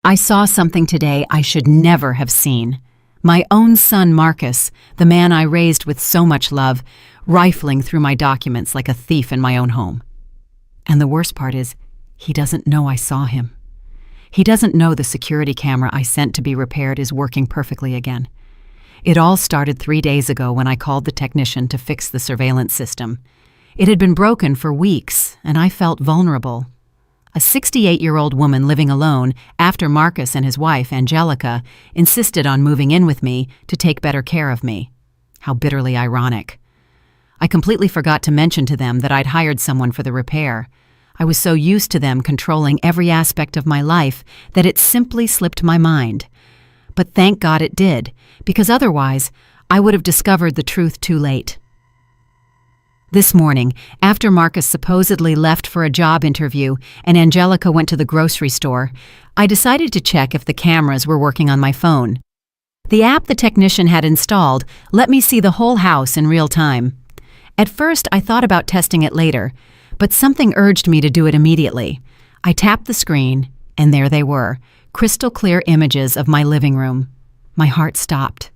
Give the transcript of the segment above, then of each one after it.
I saw something today I should never have seen. My own son Marcus, the man I raised with so much love, rifling through my documents like a thief in my own home. And the worst part is, he doesn't know I saw him. He doesn't know the security camera I sent to be repaired is working perfectly again. It all started 3 days ago when I called the technician to fix the surveillance system. It had been broken for weeks, and I felt vulnerable. A 68-year-old woman living alone after Marcus and his wife, Angelica, insisted on moving in with me to take better care of me. How bitterly ironic. I completely forgot to mention to them that I'd hired someone for the repair. I was so used to them controlling every aspect of my life that it simply slipped my mind. But thank God it did, because otherwise I would have discovered the truth too late. This morning, after Marcus supposedly left for a job interview and Angelica went to the grocery store, I decided to check if the cameras were working on my phone. The app the technician had installed let me see the whole house in real time. At first, I thought about testing it later, but something urged me to do it immediately. I tapped the screen, and there they were, crystal clear images of my living room. My heart stopped.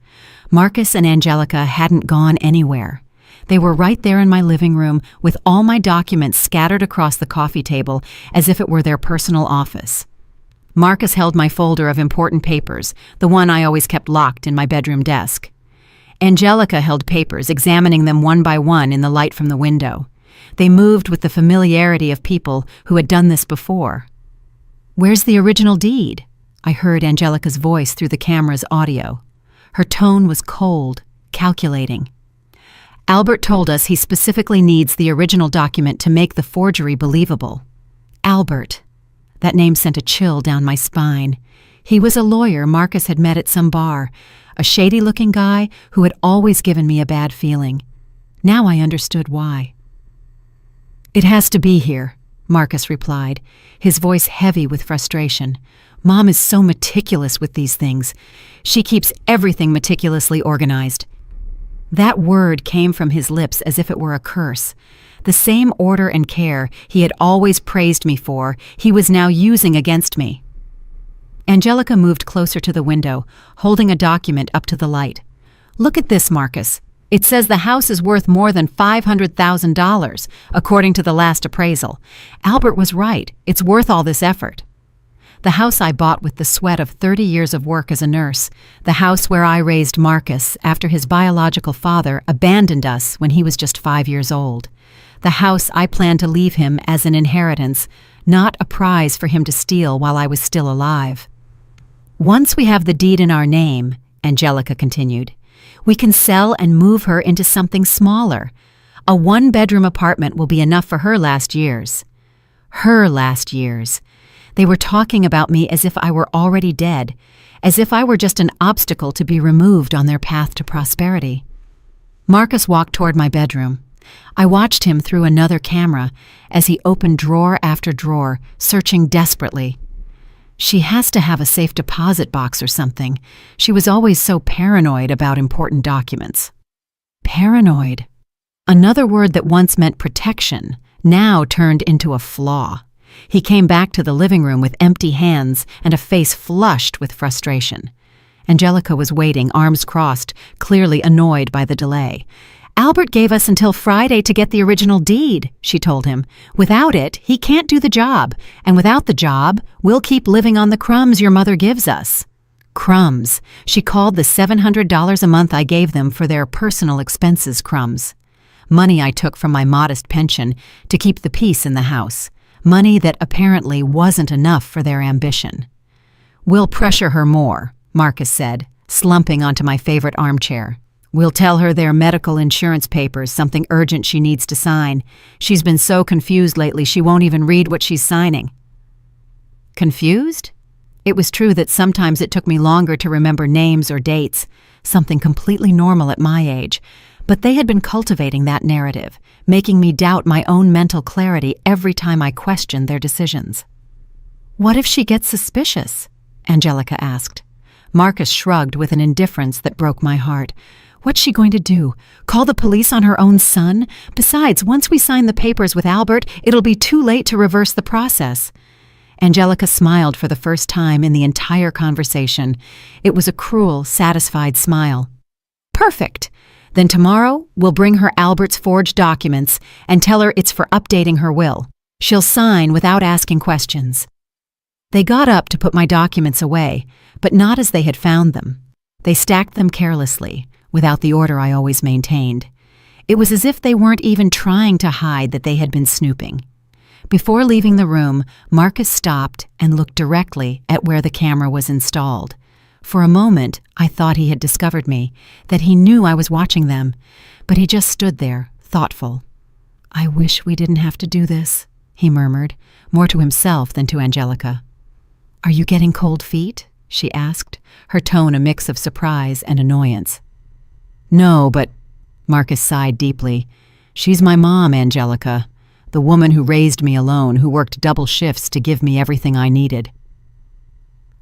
Marcus and Angelica hadn't gone anywhere. They were right there in my living room with all my documents scattered across the coffee table as if it were their personal office. Marcus held my folder of important papers, the one I always kept locked in my bedroom desk. Angelica held papers, examining them one by one in the light from the window. They moved with the familiarity of people who had done this before. "Where's the original deed?" I heard Angelica's voice through the camera's audio. Her tone was cold, calculating. "Albert told us he specifically needs the original document to make the forgery believable." Albert. That name sent a chill down my spine. He was a lawyer Marcus had met at some bar, a shady-looking guy who had always given me a bad feeling. Now I understood why. "It has to be here," Marcus replied, his voice heavy with frustration. "Mom is so meticulous with these things. She keeps everything meticulously organized." That word came from his lips as if it were a curse. The same order and care he had always praised me for, he was now using against me. Angelica moved closer to the window, holding a document up to the light. "Look at this, Marcus. It says the house is worth more than $500,000, according to the last appraisal. Albert was right. It's worth all this effort." The house I bought with the sweat of 30 years of work as a nurse, the house where I raised Marcus after his biological father abandoned us when he was just 5 years old. The house I planned to leave him as an inheritance, not a prize for him to steal while I was still alive. "Once we have the deed in our name," Angelica continued, "we can sell and move her into something smaller. A 1-bedroom apartment will be enough for her last years." Her last years. They were talking about me as if I were already dead, as if I were just an obstacle to be removed on their path to prosperity. Marcus walked toward my bedroom. I watched him through another camera as he opened drawer after drawer, searching desperately. "She has to have a safe deposit box or something. She was always so paranoid about important documents." Paranoid. Another word that once meant protection, now turned into a flaw. He came back to the living room with empty hands and a face flushed with frustration. Angelica was waiting, arms crossed, clearly annoyed by the delay. "Albert gave us until Friday to get the original deed," she told him. "Without it, he can't do the job. And without the job, we'll keep living on the crumbs your mother gives us." Crumbs. She called the $700 a month I gave them for their personal expenses crumbs. Money I took from my modest pension to keep the peace in the house. Money that apparently wasn't enough for their ambition. "We'll pressure her more," Marcus said, slumping onto my favorite armchair. "We'll tell her they're medical insurance papers, something urgent she needs to sign. She's been so confused lately she won't even read what she's signing." Confused? It was true that sometimes it took me longer to remember names or dates, something completely normal at my age. But they had been cultivating that narrative, making me doubt my own mental clarity every time I questioned their decisions. "What if she gets suspicious?" Angelica asked. Marcus shrugged with an indifference that broke my heart. "What's she going to do? Call the police on her own son? Besides, once we sign the papers with Albert, it'll be too late to reverse the process." Angelica smiled for the first time in the entire conversation. It was a cruel, satisfied smile. Perfect! Then tomorrow, we'll bring her Albert's forged documents and tell her it's for updating her will. She'll sign without asking questions. They got up to put my documents away, but not as they had found them. They stacked them carelessly, without the order I always maintained. It was as if they weren't even trying to hide that they had been snooping. Before leaving the room, Marcus stopped and looked directly at where the camera was installed. For a moment, I thought he had discovered me, that he knew I was watching them, but he just stood there, thoughtful. "I wish we didn't have to do this," he murmured, more to himself than to Angelica. "Are you getting cold feet?" she asked, her tone a mix of surprise and annoyance. "No, but—" Marcus sighed deeply. "She's my mom, Angelica, the woman who raised me alone, who worked double shifts to give me everything I needed."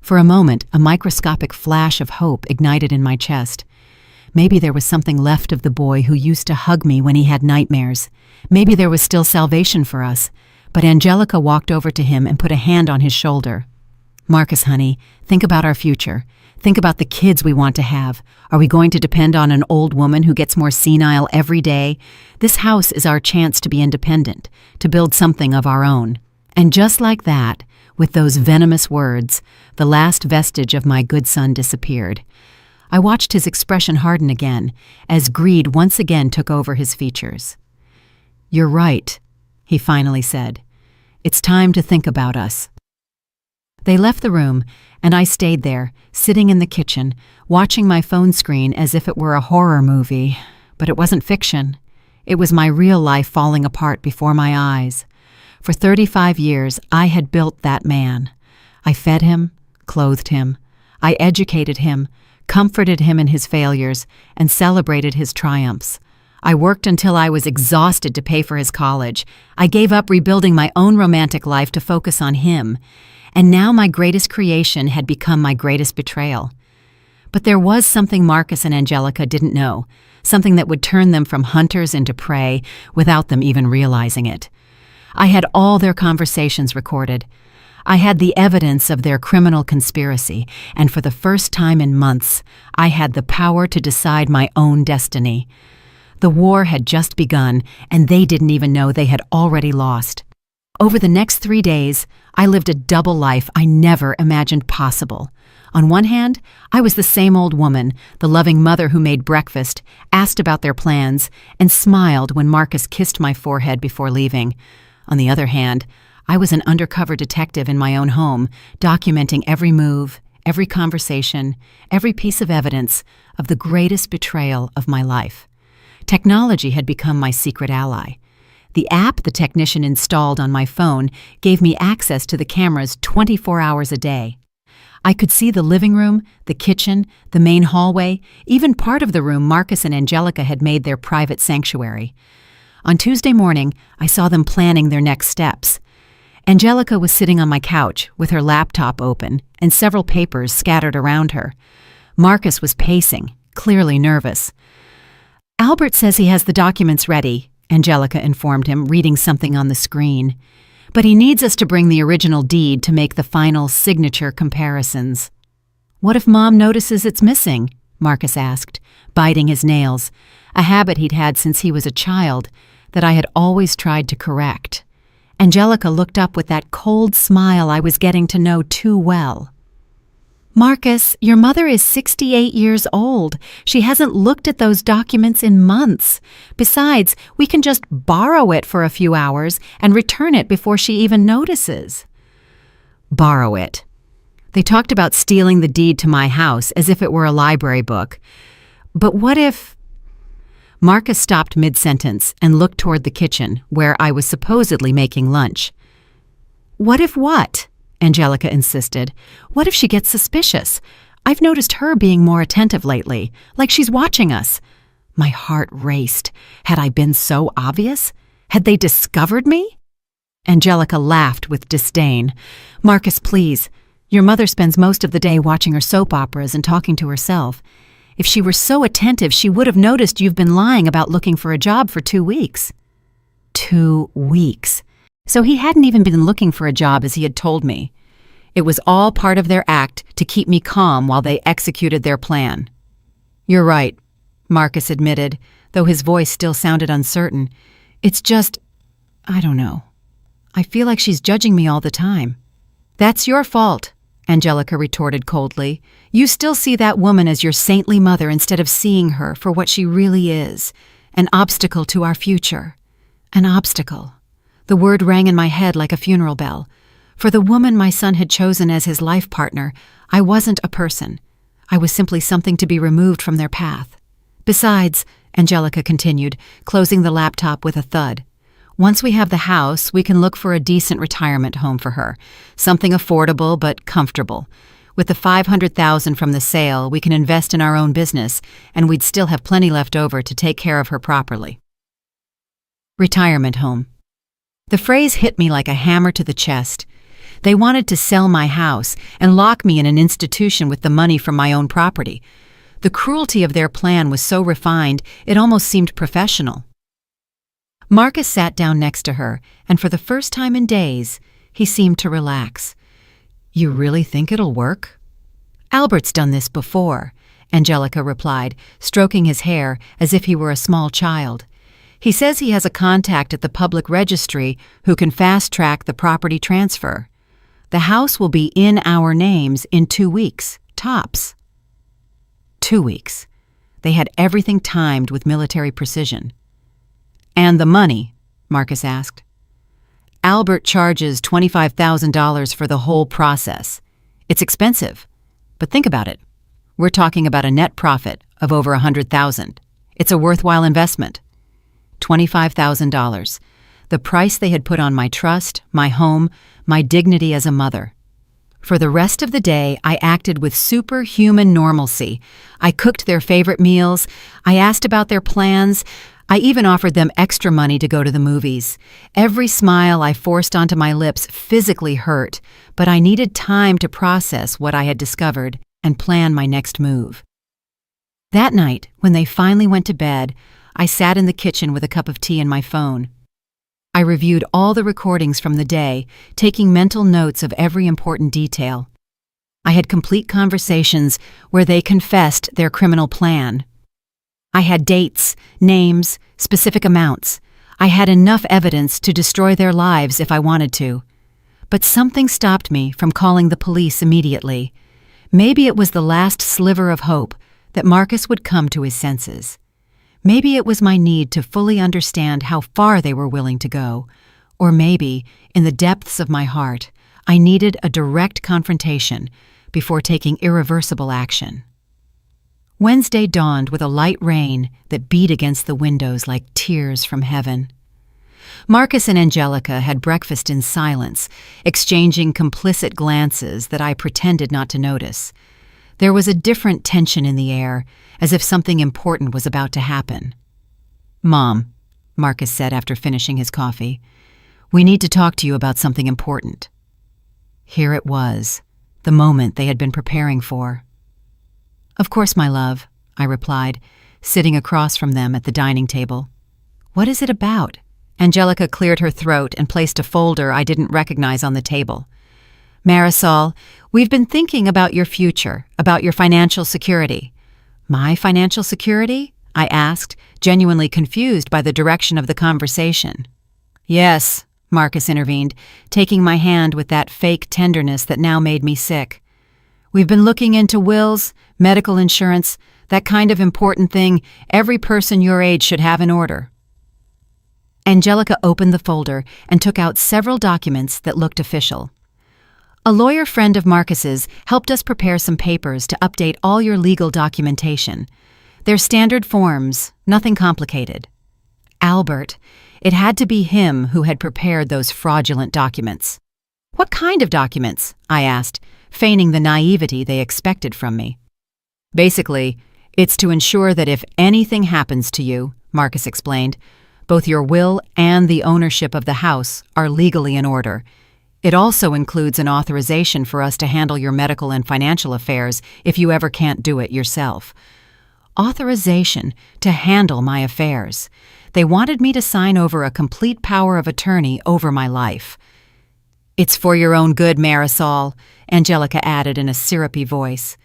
For a moment, a microscopic flash of hope ignited in my chest. Maybe there was something left of the boy who used to hug me when he had nightmares. Maybe there was still salvation for us. But Angelica walked over to him and put a hand on his shoulder. "Marcus, honey, think about our future. Think about the kids we want to have. Are we going to depend on an old woman who gets more senile every day? This house is our chance to be independent, to build something of our own." And just like that, with those venomous words, the last vestige of my good son disappeared. I watched his expression harden again, as greed once again took over his features. "You're right," he finally said. "It's time to think about us." They left the room, and I stayed there, sitting in the kitchen, watching my phone screen as if it were a horror movie. But it wasn't fiction. It was my real life falling apart before my eyes. For 35 years, I had built that man. I fed him, clothed him. I educated him, comforted him in his failures, and celebrated his triumphs. I worked until I was exhausted to pay for his college. I gave up rebuilding my own romantic life to focus on him. And now my greatest creation had become my greatest betrayal. But there was something Marcus and Angelica didn't know, something that would turn them from hunters into prey without them even realizing it. I had all their conversations recorded. I had the evidence of their criminal conspiracy, and for the first time in months, I had the power to decide my own destiny. The war had just begun, and they didn't even know they had already lost. Over the next 3 days, I lived a double life I never imagined possible. On one hand, I was the same old woman, the loving mother who made breakfast, asked about their plans, and smiled when Marcus kissed my forehead before leaving. On the other hand, I was an undercover detective in my own home, documenting every move, every conversation, every piece of evidence of the greatest betrayal of my life. Technology had become my secret ally. The app the technician installed on my phone gave me access to the cameras 24 hours a day. I could see the living room, the kitchen, the main hallway, even part of the room Marcus and Angelica had made their private sanctuary. On Tuesday morning, I saw them planning their next steps. Angelica was sitting on my couch with her laptop open and several papers scattered around her. Marcus was pacing, clearly nervous. "Albert says he has the documents ready," Angelica informed him, reading something on the screen. "But he needs us to bring the original deed to make the final signature comparisons." "What if Mom notices it's missing?" Marcus asked, biting his nails, a habit he'd had since he was a child that I had always tried to correct. Angelica looked up with that cold smile I was getting to know too well. "Marcus, your mother is 68 years old. She hasn't looked at those documents in months. Besides, we can just borrow it for a few hours and return it before she even notices." Borrow it. They talked about stealing the deed to my house as if it were a library book. But what if... Marcus stopped mid-sentence and looked toward the kitchen, where I was supposedly making lunch. "What if what?" Angelica insisted. "What if she gets suspicious? I've noticed her being more attentive lately, like she's watching us." My heart raced. Had I been so obvious? Had they discovered me? Angelica laughed with disdain. "Marcus, please. Your mother spends most of the day watching her soap operas and talking to herself. If she were so attentive, she would have noticed you've been lying about looking for a job for 2 weeks. 2 weeks. So he hadn't even been looking for a job as he had told me. It was all part of their act to keep me calm while they executed their plan. "You're right," Marcus admitted, though his voice still sounded uncertain. "It's just, I don't know. I feel like she's judging me all the time." "That's your fault," Angelica retorted coldly. "You still see that woman as your saintly mother instead of seeing her for what she really is, an obstacle to our future." An obstacle. The word rang in my head like a funeral bell. For the woman my son had chosen as his life partner, I wasn't a person. I was simply something to be removed from their path. "Besides," Angelica continued, closing the laptop with a thud, "once we have the house, we can look for a decent retirement home for her, something affordable but comfortable. With the $500,000 from the sale, we can invest in our own business, and we'd still have plenty left over to take care of her properly." Retirement home. The phrase hit me like a hammer to the chest. They wanted to sell my house and lock me in an institution with the money from my own property. The cruelty of their plan was so refined, it almost seemed professional. Marcus sat down next to her, and for the first time in days, he seemed to relax. "You really think it'll work?" "Albert's done this before," Angelica replied, stroking his hair as if he were a small child. "He says he has a contact at the public registry who can fast-track the property transfer. The house will be in our names in 2 weeks, tops." 2 weeks. They had everything timed with military precision. "And the money?" Marcus asked. "Albert charges $25,000 for the whole process. It's expensive, but think about it. We're talking about a net profit of over $100,000. It's a worthwhile investment." $25,000. The price they had put on my trust, my home, my dignity as a mother. For the rest of the day, I acted with superhuman normalcy. I cooked their favorite meals. I asked about their plans. I even offered them extra money to go to the movies. Every smile I forced onto my lips physically hurt, but I needed time to process what I had discovered and plan my next move. That night, when they finally went to bed, I sat in the kitchen with a cup of tea and my phone. I reviewed all the recordings from the day, taking mental notes of every important detail. I had complete conversations where they confessed their criminal plan. I had dates, names, specific amounts. I had enough evidence to destroy their lives if I wanted to. But something stopped me from calling the police immediately. Maybe it was the last sliver of hope that Marcus would come to his senses. Maybe it was my need to fully understand how far they were willing to go. Or maybe, in the depths of my heart, I needed a direct confrontation before taking irreversible action. Wednesday dawned with a light rain that beat against the windows like tears from heaven. Marcus and Angelica had breakfast in silence, exchanging complicit glances that I pretended not to notice. There was a different tension in the air, as if something important was about to happen. "Mom," Marcus said after finishing his coffee, "we need to talk to you about something important." Here it was, the moment they had been preparing for. "Of course, my love," I replied, sitting across from them at the dining table. "What is it about?" Angelica cleared her throat and placed a folder I didn't recognize on the table. "Marisol, we've been thinking about your future, about your financial security." "My financial security?" I asked, genuinely confused by the direction of the conversation. "Yes," Marcus intervened, taking my hand with that fake tenderness that now made me sick. "We've been looking into wills, medical insurance, that kind of important thing every person your age should have in order." Angelica opened the folder and took out several documents that looked official. "A lawyer friend of Marcus's helped us prepare some papers to update all your legal documentation. They're standard forms, nothing complicated." Albert. It had to be him who had prepared those fraudulent documents. "What kind of documents?" I asked, feigning the naivety they expected from me. "Basically, it's to ensure that if anything happens to you," Marcus explained, "both your will and the ownership of the house are legally in order. It also includes an authorization for us to handle your medical and financial affairs if you ever can't do it yourself." Authorization to handle my affairs. They wanted me to sign over a complete power of attorney over my life. It's for your own good, Marisol, Angelica added in a syrupy voice.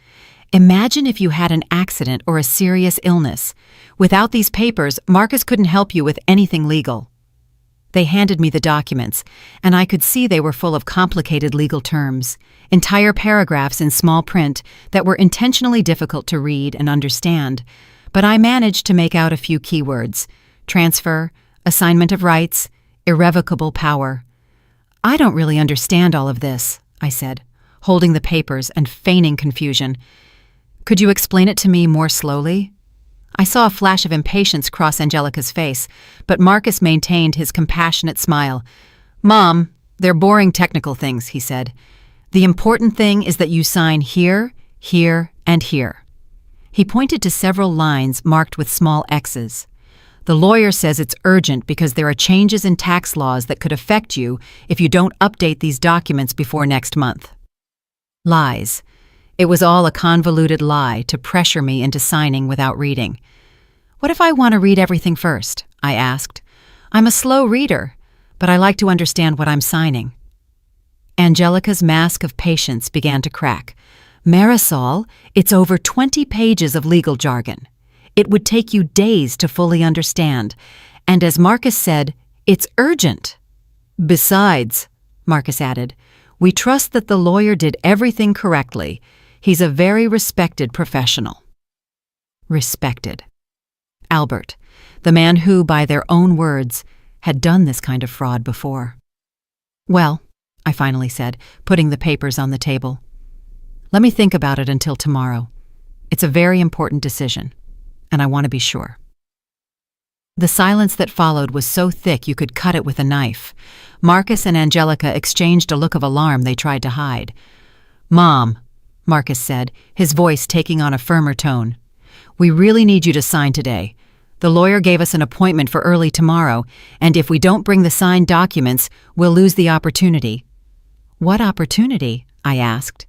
Imagine if you had an accident or a serious illness. Without these papers, Marcus couldn't help you with anything legal. They handed me the documents, and I could see they were full of complicated legal terms, entire paragraphs in small print that were intentionally difficult to read and understand. But I managed to make out a few keywords: transfer, assignment of rights, irrevocable power. I don't really understand all of this, I said, holding the papers and feigning confusion. Could you explain it to me more slowly? I saw a flash of impatience cross Angelica's face, but Marcus maintained his compassionate smile. Mom, they're boring technical things, he said. The important thing is that you sign here, here, and here. He pointed to several lines marked with small X's. The lawyer says it's urgent because there are changes in tax laws that could affect you if you don't update these documents before next month. Lies. It was all a convoluted lie to pressure me into signing without reading. What if I want to read everything first? I asked. I'm a slow reader, but I like to understand what I'm signing. Angelica's mask of patience began to crack. Marisol, it's over 20 pages of legal jargon. It would take you days to fully understand. And as Marcus said, it's urgent. Besides, Marcus added, we trust that the lawyer did everything correctly. He's a very respected professional. Respected. Albert, the man who, by their own words, had done this kind of fraud before. Well, I finally said, putting the papers on the table. Let me think about it until tomorrow. It's a very important decision, and I want to be sure. The silence that followed was so thick you could cut it with a knife. Marcus and Angelica exchanged a look of alarm they tried to hide. Mom, Marcus said, his voice taking on a firmer tone. We really need you to sign today. The lawyer gave us an appointment for early tomorrow, and if we don't bring the signed documents, we'll lose the opportunity. What opportunity? I asked.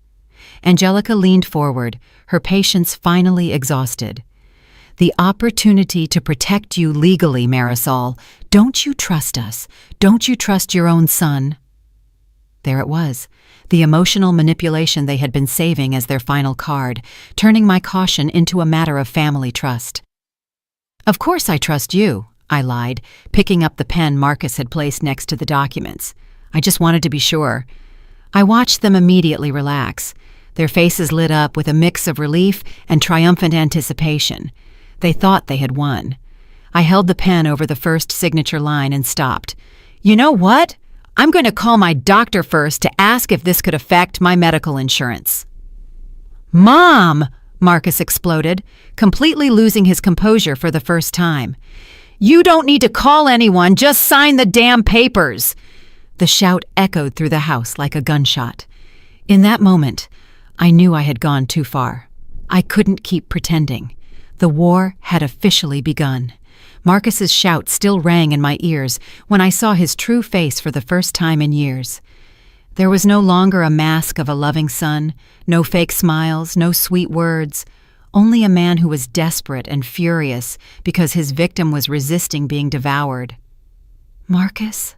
Angelica leaned forward, her patience finally exhausted. The opportunity to protect you legally, Marisol. Don't you trust us? Don't you trust your own son? There it was, the emotional manipulation they had been saving as their final card, turning my caution into a matter of family trust. Of course I trust you, I lied, picking up the pen Marcus had placed next to the documents. I just wanted to be sure. I watched them immediately relax. Their faces lit up with a mix of relief and triumphant anticipation. They thought they had won. I held the pen over the first signature line and stopped. You know what? I'm going to call my doctor first to ask if this could affect my medical insurance. Mom! Marcus exploded, completely losing his composure for the first time. You don't need to call anyone, just sign the damn papers! The shout echoed through the house like a gunshot. In that moment, I knew I had gone too far. I couldn't keep pretending. The war had officially begun. Marcus's shout still rang in my ears when I saw his true face for the first time in years. There was no longer a mask of a loving son, no fake smiles, no sweet words, only a man who was desperate and furious because his victim was resisting being devoured. Marcus,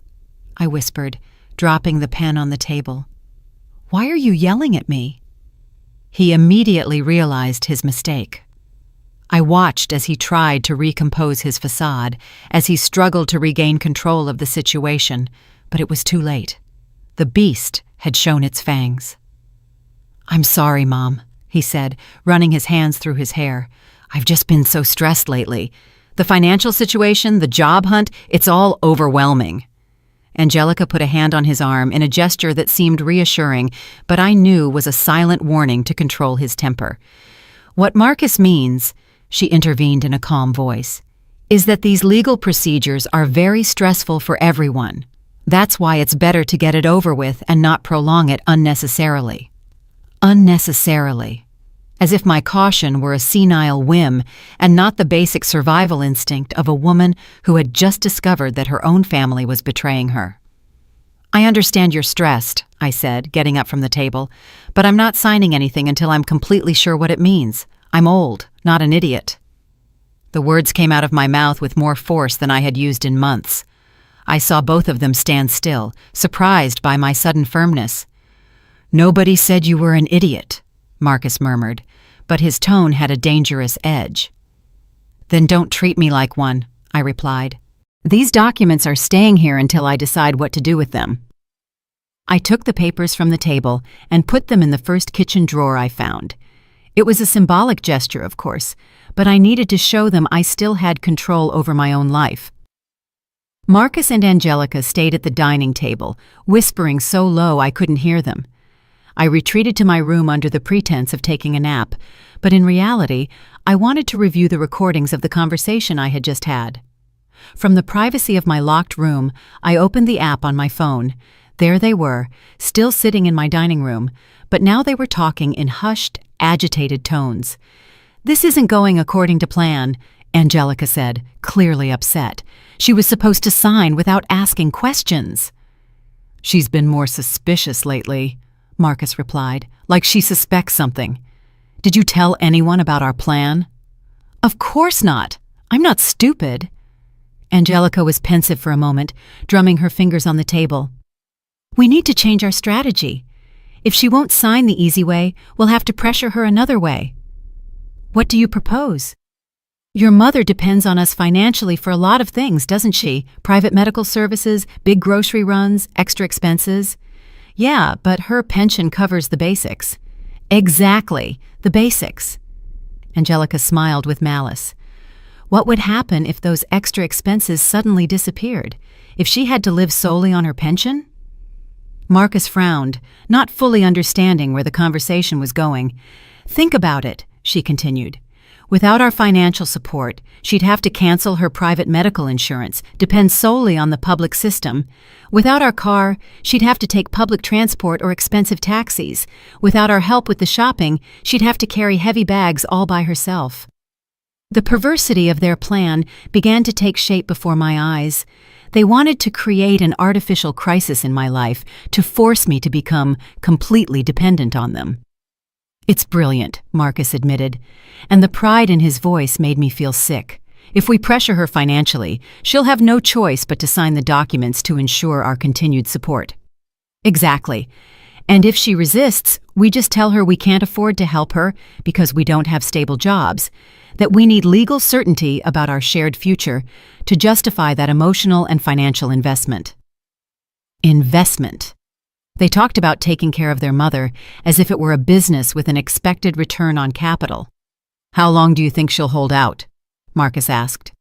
I whispered, dropping the pen on the table. Why are you yelling at me? He immediately realized his mistake. I watched as he tried to recompose his facade, as he struggled to regain control of the situation, but it was too late. The beast had shown its fangs. I'm sorry, Mom, he said, running his hands through his hair. I've just been so stressed lately. The financial situation, the job hunt, it's all overwhelming. Angelica put a hand on his arm in a gesture that seemed reassuring, but I knew was a silent warning to control his temper. What Marcus means, she intervened in a calm voice, is that these legal procedures are very stressful for everyone. That's why it's better to get it over with and not prolong it unnecessarily. Unnecessarily. As if my caution were a senile whim and not the basic survival instinct of a woman who had just discovered that her own family was betraying her. I understand you're stressed, I said, getting up from the table, but I'm not signing anything until I'm completely sure what it means. I'm old, not an idiot. The words came out of my mouth with more force than I had used in months. I saw both of them stand still, surprised by my sudden firmness. "Nobody said you were an idiot," Marcus murmured, but his tone had a dangerous edge. "Then don't treat me like one," I replied. "These documents are staying here until I decide what to do with them." I took the papers from the table and put them in the first kitchen drawer I found. It was a symbolic gesture, of course, but I needed to show them I still had control over my own life. Marcus and Angelica stayed at the dining table, whispering so low I couldn't hear them. I retreated to my room under the pretense of taking a nap, but in reality, I wanted to review the recordings of the conversation I had just had. From the privacy of my locked room, I opened the app on my phone. There they were, still sitting in my dining room, but now they were talking in hushed, agitated tones. "This isn't going according to plan," Angelica said, clearly upset. She was supposed to sign without asking questions. "She's been more suspicious lately," Marcus replied, "like she suspects something. Did you tell anyone about our plan?" "Of course not. I'm not stupid." Angelica was pensive for a moment, drumming her fingers on the table. "We need to change our strategy. If she won't sign the easy way, we'll have to pressure her another way." "What do you propose?" "Your mother depends on us financially for a lot of things, doesn't she? Private medical services, big grocery runs, extra expenses." "Yeah, but her pension covers the basics." "Exactly, the basics." Angelica smiled with malice. What would happen if those extra expenses suddenly disappeared? If she had to live solely on her pension? Marcus frowned, not fully understanding where the conversation was going. "Think about it," she continued. "Without our financial support, she'd have to cancel her private medical insurance, depend solely on the public system. Without our car, she'd have to take public transport or expensive taxis. Without our help with the shopping, she'd have to carry heavy bags all by herself." The perversity of their plan began to take shape before my eyes. They wanted to create an artificial crisis in my life to force me to become completely dependent on them. "It's brilliant," Marcus admitted, and the pride in his voice made me feel sick. "If we pressure her financially, she'll have no choice but to sign the documents to ensure our continued support." "Exactly. And if she resists, we just tell her we can't afford to help her because we don't have stable jobs, that we need legal certainty about our shared future to justify that emotional and financial investment." Investment. They talked about taking care of their mother as if it were a business with an expected return on capital. "How long do you think she'll hold out?" Marcus asked.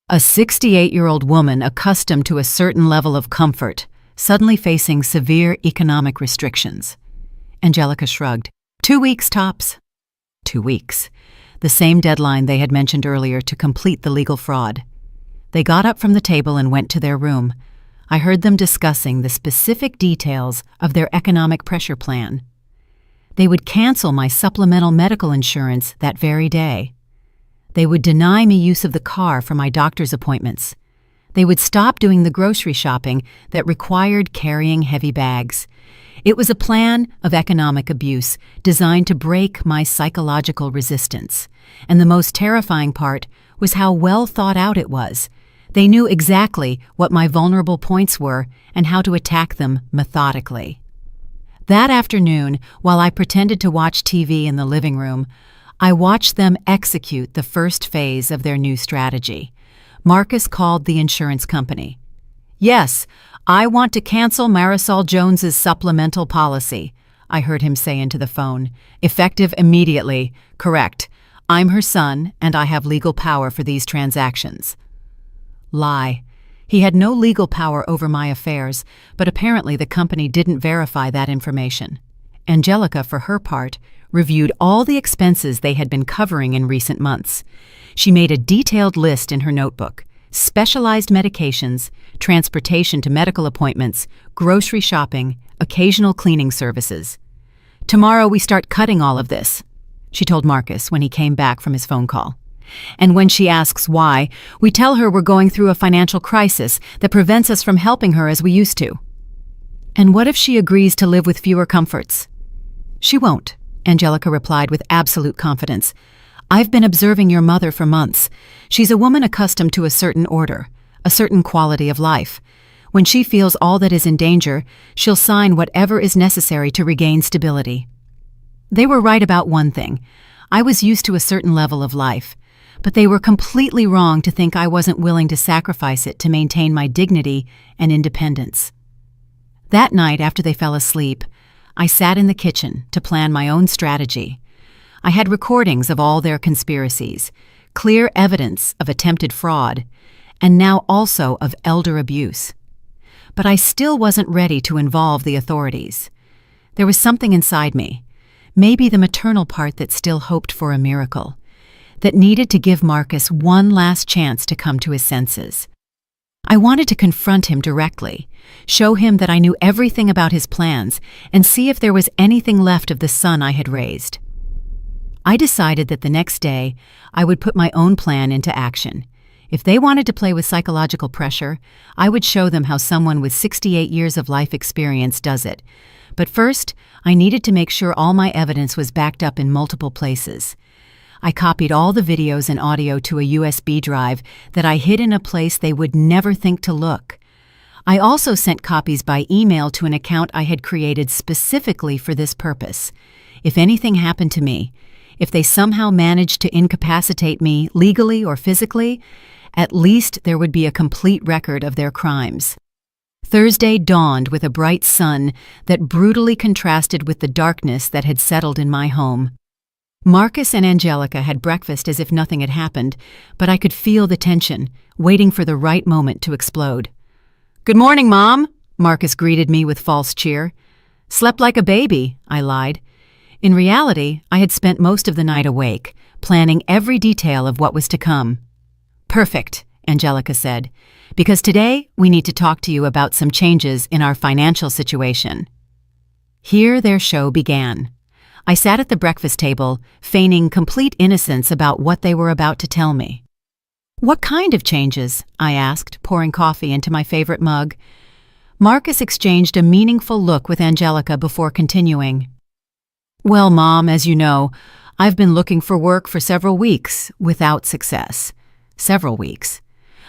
A 68-year-old woman accustomed to a certain level of comfort, suddenly facing severe economic restrictions. Angelica shrugged. 2 weeks tops. 2 weeks. The same deadline they had mentioned earlier to complete the legal fraud. They got up from the table and went to their room. I heard them discussing the specific details of their economic pressure plan. They would cancel my supplemental medical insurance that very day. They would deny me use of the car for my doctor's appointments. They would stop doing the grocery shopping that required carrying heavy bags. It was a plan of economic abuse designed to break my psychological resistance. And the most terrifying part was how well thought out it was. They knew exactly what my vulnerable points were and how to attack them methodically. That afternoon, while I pretended to watch TV in the living room, I watched them execute the first phase of their new strategy. Marcus called the insurance company. "Yes, I want to cancel Marisol Jones's supplemental policy," I heard him say into the phone. "Effective immediately. Correct. I'm her son, and I have legal power for these transactions." Lie. He had no legal power over my affairs, but apparently the company didn't verify that information. Angelica, for her part, reviewed all the expenses they had been covering in recent months. She made a detailed list in her notebook: specialized medications, transportation to medical appointments, grocery shopping, occasional cleaning services. "Tomorrow we start cutting all of this," she told Marcus when he came back from his phone call. "And when she asks why, we tell her we're going through a financial crisis that prevents us from helping her as we used to." "And what if she agrees to live with fewer comforts?" "She won't," Angelica replied with absolute confidence. "I've been observing your mother for months. She's a woman accustomed to a certain order. a certain quality of life. When she feels all that is in danger, she'll sign whatever is necessary to regain stability. They were right about one thing. I was used to a certain level of life, but they were completely wrong to think I wasn't willing to sacrifice it to maintain my dignity and independence. That night, after they fell asleep, I sat in the kitchen to plan my own strategy. I had recordings of all their conspiracies, clear evidence of attempted fraud, and now also of elder abuse. But I still wasn't ready to involve the authorities. There was something inside me, maybe the maternal part that still hoped for a miracle, that needed to give Marcus one last chance to come to his senses. I wanted to confront him directly, show him that I knew everything about his plans, and see if there was anything left of the son I had raised. I decided that the next day I would put my own plan into action. If they wanted to play with psychological pressure, I would show them how someone with 68 years of life experience does it. But first, I needed to make sure all my evidence was backed up in multiple places. I copied all the videos and audio to a USB drive that I hid in a place they would never think to look. I also sent copies by email to an account I had created specifically for this purpose. If anything happened to me, if they somehow managed to incapacitate me legally or physically, at least there would be a complete record of their crimes. Thursday dawned with a bright sun that brutally contrasted with the darkness that had settled in my home. Marcus and Angelica had breakfast as if nothing had happened, but I could feel the tension, waiting for the right moment to explode. "Good morning, Mom," Marcus greeted me with false cheer. "Slept like a baby," I lied. In reality, I had spent most of the night awake, planning every detail of what was to come. "Perfect," Angelica said, "because today we need to talk to you about some changes in our financial situation." Here their show began. I sat at the breakfast table, feigning complete innocence about what they were about to tell me. "What kind of changes?" I asked, pouring coffee into my favorite mug. Marcus exchanged a meaningful look with Angelica before continuing. "Well, Mom, as you know, I've been looking for work for several weeks, without success. Several weeks.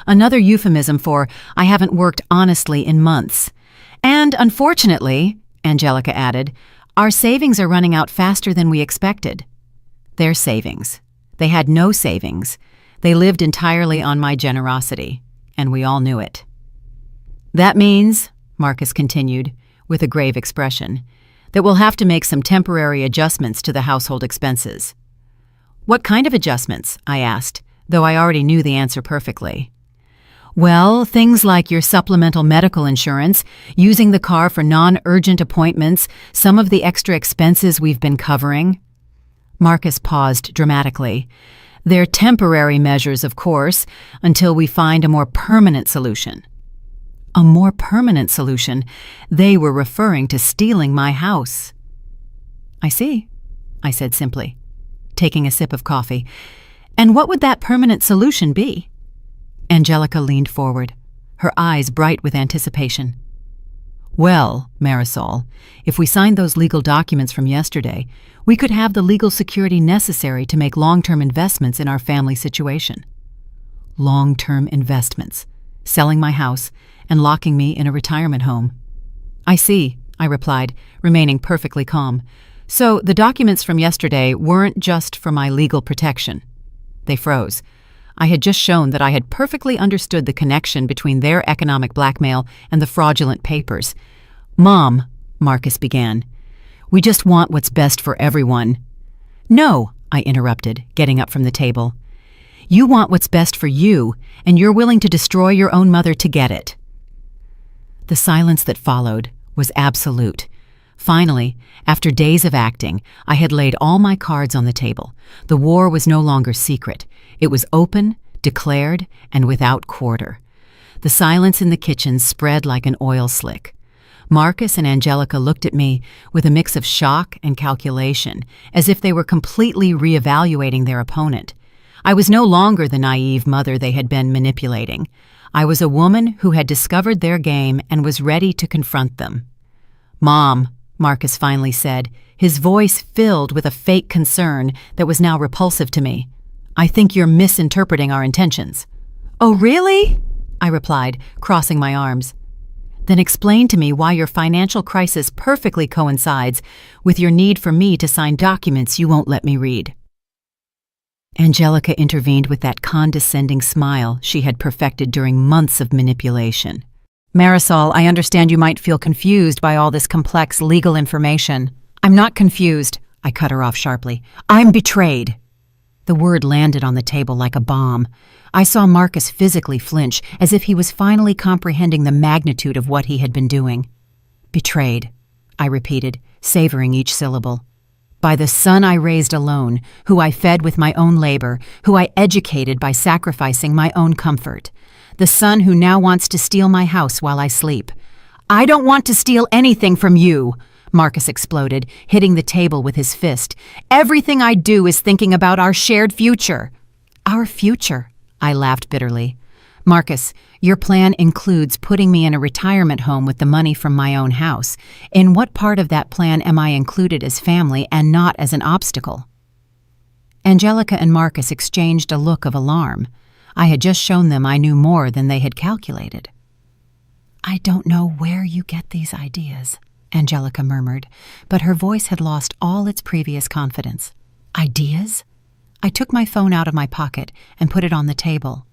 Another euphemism for I haven't worked honestly in months. And unfortunately," Angelica added, "our savings are running out faster than we expected." Their savings. They had no savings. They lived entirely on my generosity, and we all knew it. "That means," Marcus continued, with a grave expression, "that we'll have to make some temporary adjustments to the household expenses." "What kind of adjustments?" I asked, though I already knew the answer perfectly. "Well, things like your supplemental medical insurance, using the car for non-urgent appointments, some of the extra expenses we've been covering." Marcus paused dramatically. "They're temporary measures, of course, until we find a more permanent solution." A more permanent solution? They were referring to stealing my house. "I see," I said simply, taking a sip of coffee. "And what would that permanent solution be?" Angelica leaned forward, her eyes bright with anticipation. "Well, Marisol, if we signed those legal documents from yesterday, we could have the legal security necessary to make long-term investments in our family situation." Long-term investments. Selling my house and locking me in a retirement home. "I see," I replied, remaining perfectly calm. "So the documents from yesterday weren't just for my legal protection." They froze. I had just shown that I had perfectly understood the connection between their economic blackmail and the fraudulent papers. "Mom," Marcus began, "we just want what's best for everyone." "No," I interrupted, getting up from the table. "You want what's best for you, and you're willing to destroy your own mother to get it." The silence that followed was absolute. Finally, after days of acting, I had laid all my cards on the table. The war was no longer secret. It was open, declared, and without quarter. The silence in the kitchen spread like an oil slick. Marcus and Angelica looked at me with a mix of shock and calculation, as if they were completely reevaluating their opponent. I was no longer the naive mother they had been manipulating. I was a woman who had discovered their game and was ready to confront them. "Mom," Marcus finally said, his voice filled with a fake concern that was now repulsive to me, "I think you're misinterpreting our intentions." "Oh, really?" I replied, crossing my arms. Then explain to me why your financial crisis perfectly coincides with your need for me to sign documents you won't let me read. Angelica intervened with that condescending smile she had perfected during months of manipulation. Marisol, I understand you might feel confused by all this complex legal information. I'm not confused, I cut her off sharply. I'm betrayed. The word landed on the table like a bomb. I saw Marcus physically flinch, as if he was finally comprehending the magnitude of what he had been doing. Betrayed, I repeated, savoring each syllable. By the son I raised alone, who I fed with my own labor, who I educated by sacrificing my own comfort. The son who now wants to steal my house while I sleep. I don't want to steal anything from you, Marcus exploded, hitting the table with his fist. Everything I do is thinking about our shared future. Our future, I laughed bitterly. Marcus, your plan includes putting me in a retirement home with the money from my own house. In what part of that plan am I included as family and not as an obstacle? Angelica and Marcus exchanged a look of alarm. I had just shown them I knew more than they had calculated. I don't know where you get these ideas, Angelica murmured, but her voice had lost all its previous confidence. Ideas? I took my phone out of my pocket and put it on the table.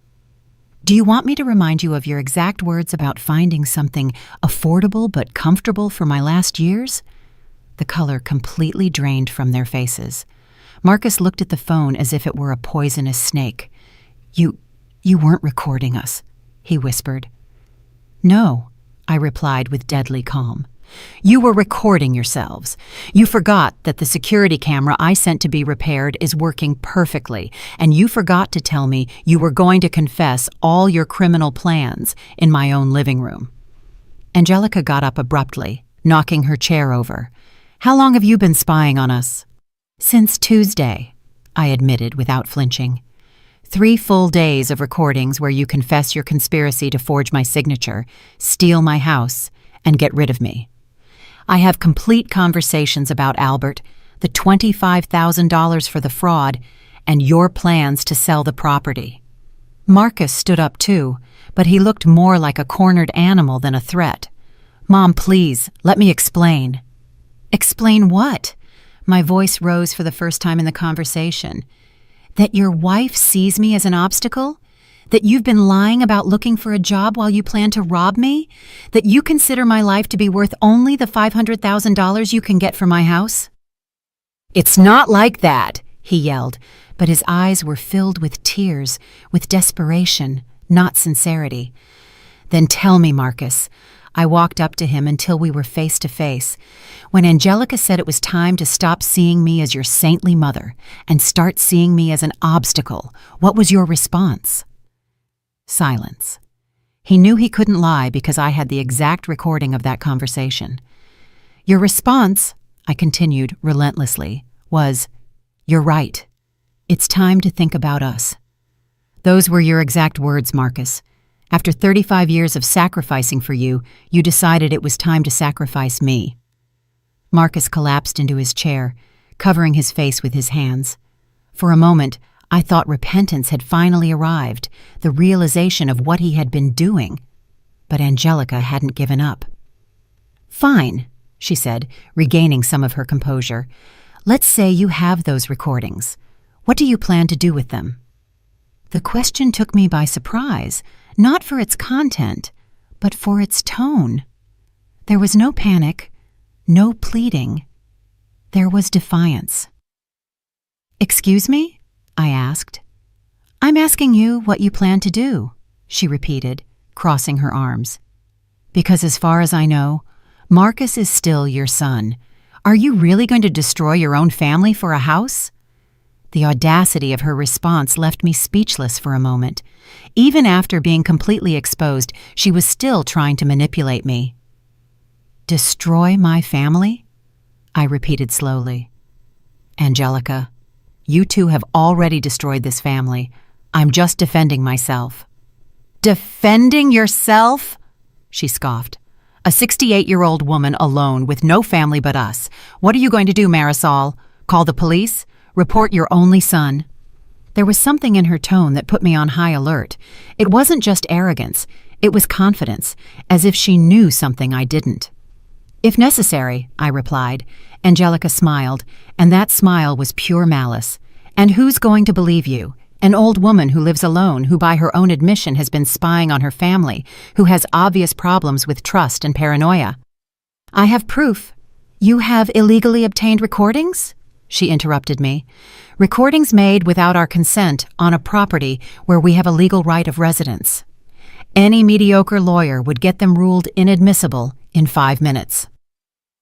Do you want me to remind you of your exact words about finding something affordable but comfortable for my last years? The color completely drained from their faces. Marcus looked at the phone as if it were a poisonous snake. You weren't recording us, he whispered. No, I replied with deadly calm. You were recording yourselves. You forgot that the security camera I sent to be repaired is working perfectly, and you forgot to tell me you were going to confess all your criminal plans in my own living room. Angelica got up abruptly, knocking her chair over. How long have you been spying on us? Since Tuesday, I admitted without flinching. 3 full days of recordings where you confess your conspiracy to forge my signature, steal my house, and get rid of me. I have complete conversations about Albert, the $25,000 for the fraud, and your plans to sell the property. Marcus stood up too, but he looked more like a cornered animal than a threat. Mom, please, let me explain. Explain what? My voice rose for the first time in the conversation. That your wife sees me as an obstacle? That you've been lying about looking for a job while you plan to rob me? That you consider my life to be worth only the $500,000 you can get for my house? It's not like that, he yelled, but his eyes were filled with tears, with desperation, not sincerity. Then tell me, Marcus. I walked up to him until we were face to face. When Angelica said it was time to stop seeing me as your saintly mother and start seeing me as an obstacle, what was your response? Silence. He knew he couldn't lie because I had the exact recording of that conversation. Your response, I continued relentlessly, was, "You're right. It's time to think about us." Those were your exact words, Marcus. After 35 years of sacrificing for you, you decided it was time to sacrifice me. Marcus collapsed into his chair, covering his face with his hands. For a moment, I thought repentance had finally arrived, the realization of what he had been doing. But Angelica hadn't given up. Fine, she said, regaining some of her composure. Let's say you have those recordings. What do you plan to do with them? The question took me by surprise, not for its content, but for its tone. There was no panic, no pleading. There was defiance. Excuse me? I asked. I'm asking you what you plan to do, she repeated, crossing her arms. Because as far as I know, Marcus is still your son. Are you really going to destroy your own family for a house? The audacity of her response left me speechless for a moment. Even after being completely exposed, she was still trying to manipulate me. Destroy my family? I repeated slowly. Angelica, you two have already destroyed this family. I'm just defending myself. Defending yourself? She scoffed. A 68-year-old woman alone with no family but us. What are you going to do, Marisol? Call the police? Report your only son? There was something in her tone that put me on high alert. It wasn't just arrogance, it was confidence, as if she knew something I didn't. "If necessary," I replied. Angelica smiled, and that smile was pure malice. "And who's going to believe you? An old woman who lives alone, who by her own admission has been spying on her family, who has obvious problems with trust and paranoia." "I have proof." "You have illegally obtained recordings?" She interrupted me. "Recordings made without our consent on a property where we have a legal right of residence. Any mediocre lawyer would get them ruled inadmissible in 5 minutes."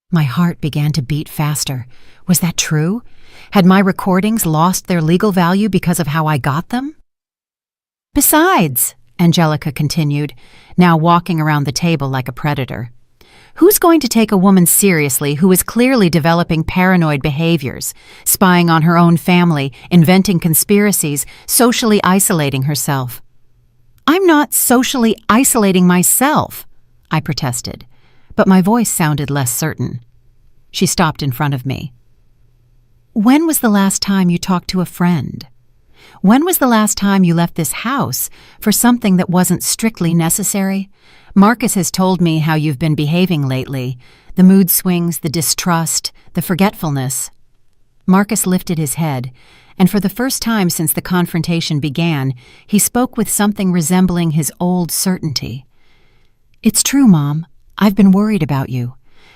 My heart began to beat faster. Was that true? Had my recordings lost their legal value because of how I got them? "Besides," Angelica continued, now walking around the table like a predator, "who's going to take a woman seriously who is clearly developing paranoid behaviors, spying on her own family, inventing conspiracies, socially isolating herself?" "I'm not socially isolating myself," I protested, but my voice sounded less certain. She stopped in front of me. "When was the last time you talked to a friend? When was the last time you left this house for something that wasn't strictly necessary? Marcus has told me how you've been behaving lately, the mood swings, the distrust, the forgetfulness." Marcus lifted his head, and for the first time since the confrontation began, he spoke with something resembling his old certainty. "It's true, Mom. I've been worried about you.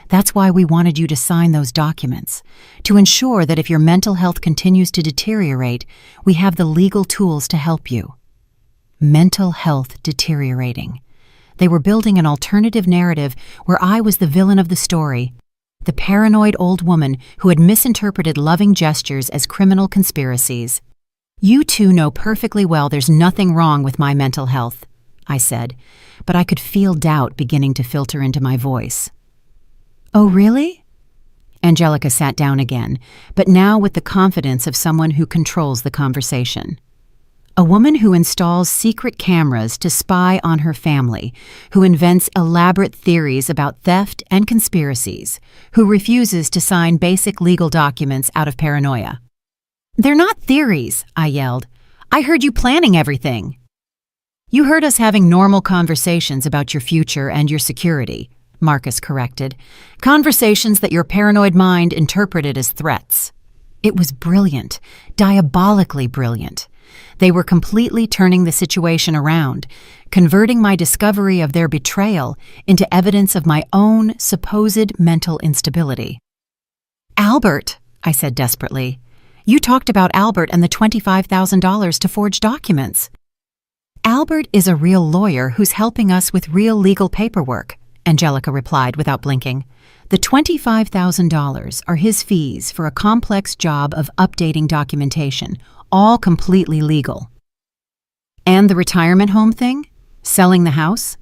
That's why we wanted you to sign those documents, to ensure that if your mental health continues to deteriorate, we have the legal tools to help you." Mental health deteriorating. They were building an alternative narrative where I was the villain of the story, the paranoid old woman who had misinterpreted loving gestures as criminal conspiracies. "You two know perfectly well there's nothing wrong with my mental health," I said, but I could feel doubt beginning to filter into my voice. "Oh, really?" Angelica sat down again, but now with the confidence of someone who controls the conversation. "A woman who installs secret cameras to spy on her family, who invents elaborate theories about theft and conspiracies, who refuses to sign basic legal documents out of paranoia." "They're not theories," I yelled. "I heard you planning everything." "You heard us having normal conversations about your future and your security," Marcus corrected. "Conversations that your paranoid mind interpreted as threats." It was brilliant, diabolically brilliant. They were completely turning the situation around, converting my discovery of their betrayal into evidence of my own supposed mental instability. "Albert," I said desperately. "You talked about Albert and the $25,000 to forge documents." "Albert is a real lawyer who's helping us with real legal paperwork," Angelica replied without blinking. "The $25,000 are his fees for a complex job of updating documentation, all completely legal." "And the retirement home thing? Selling the house?"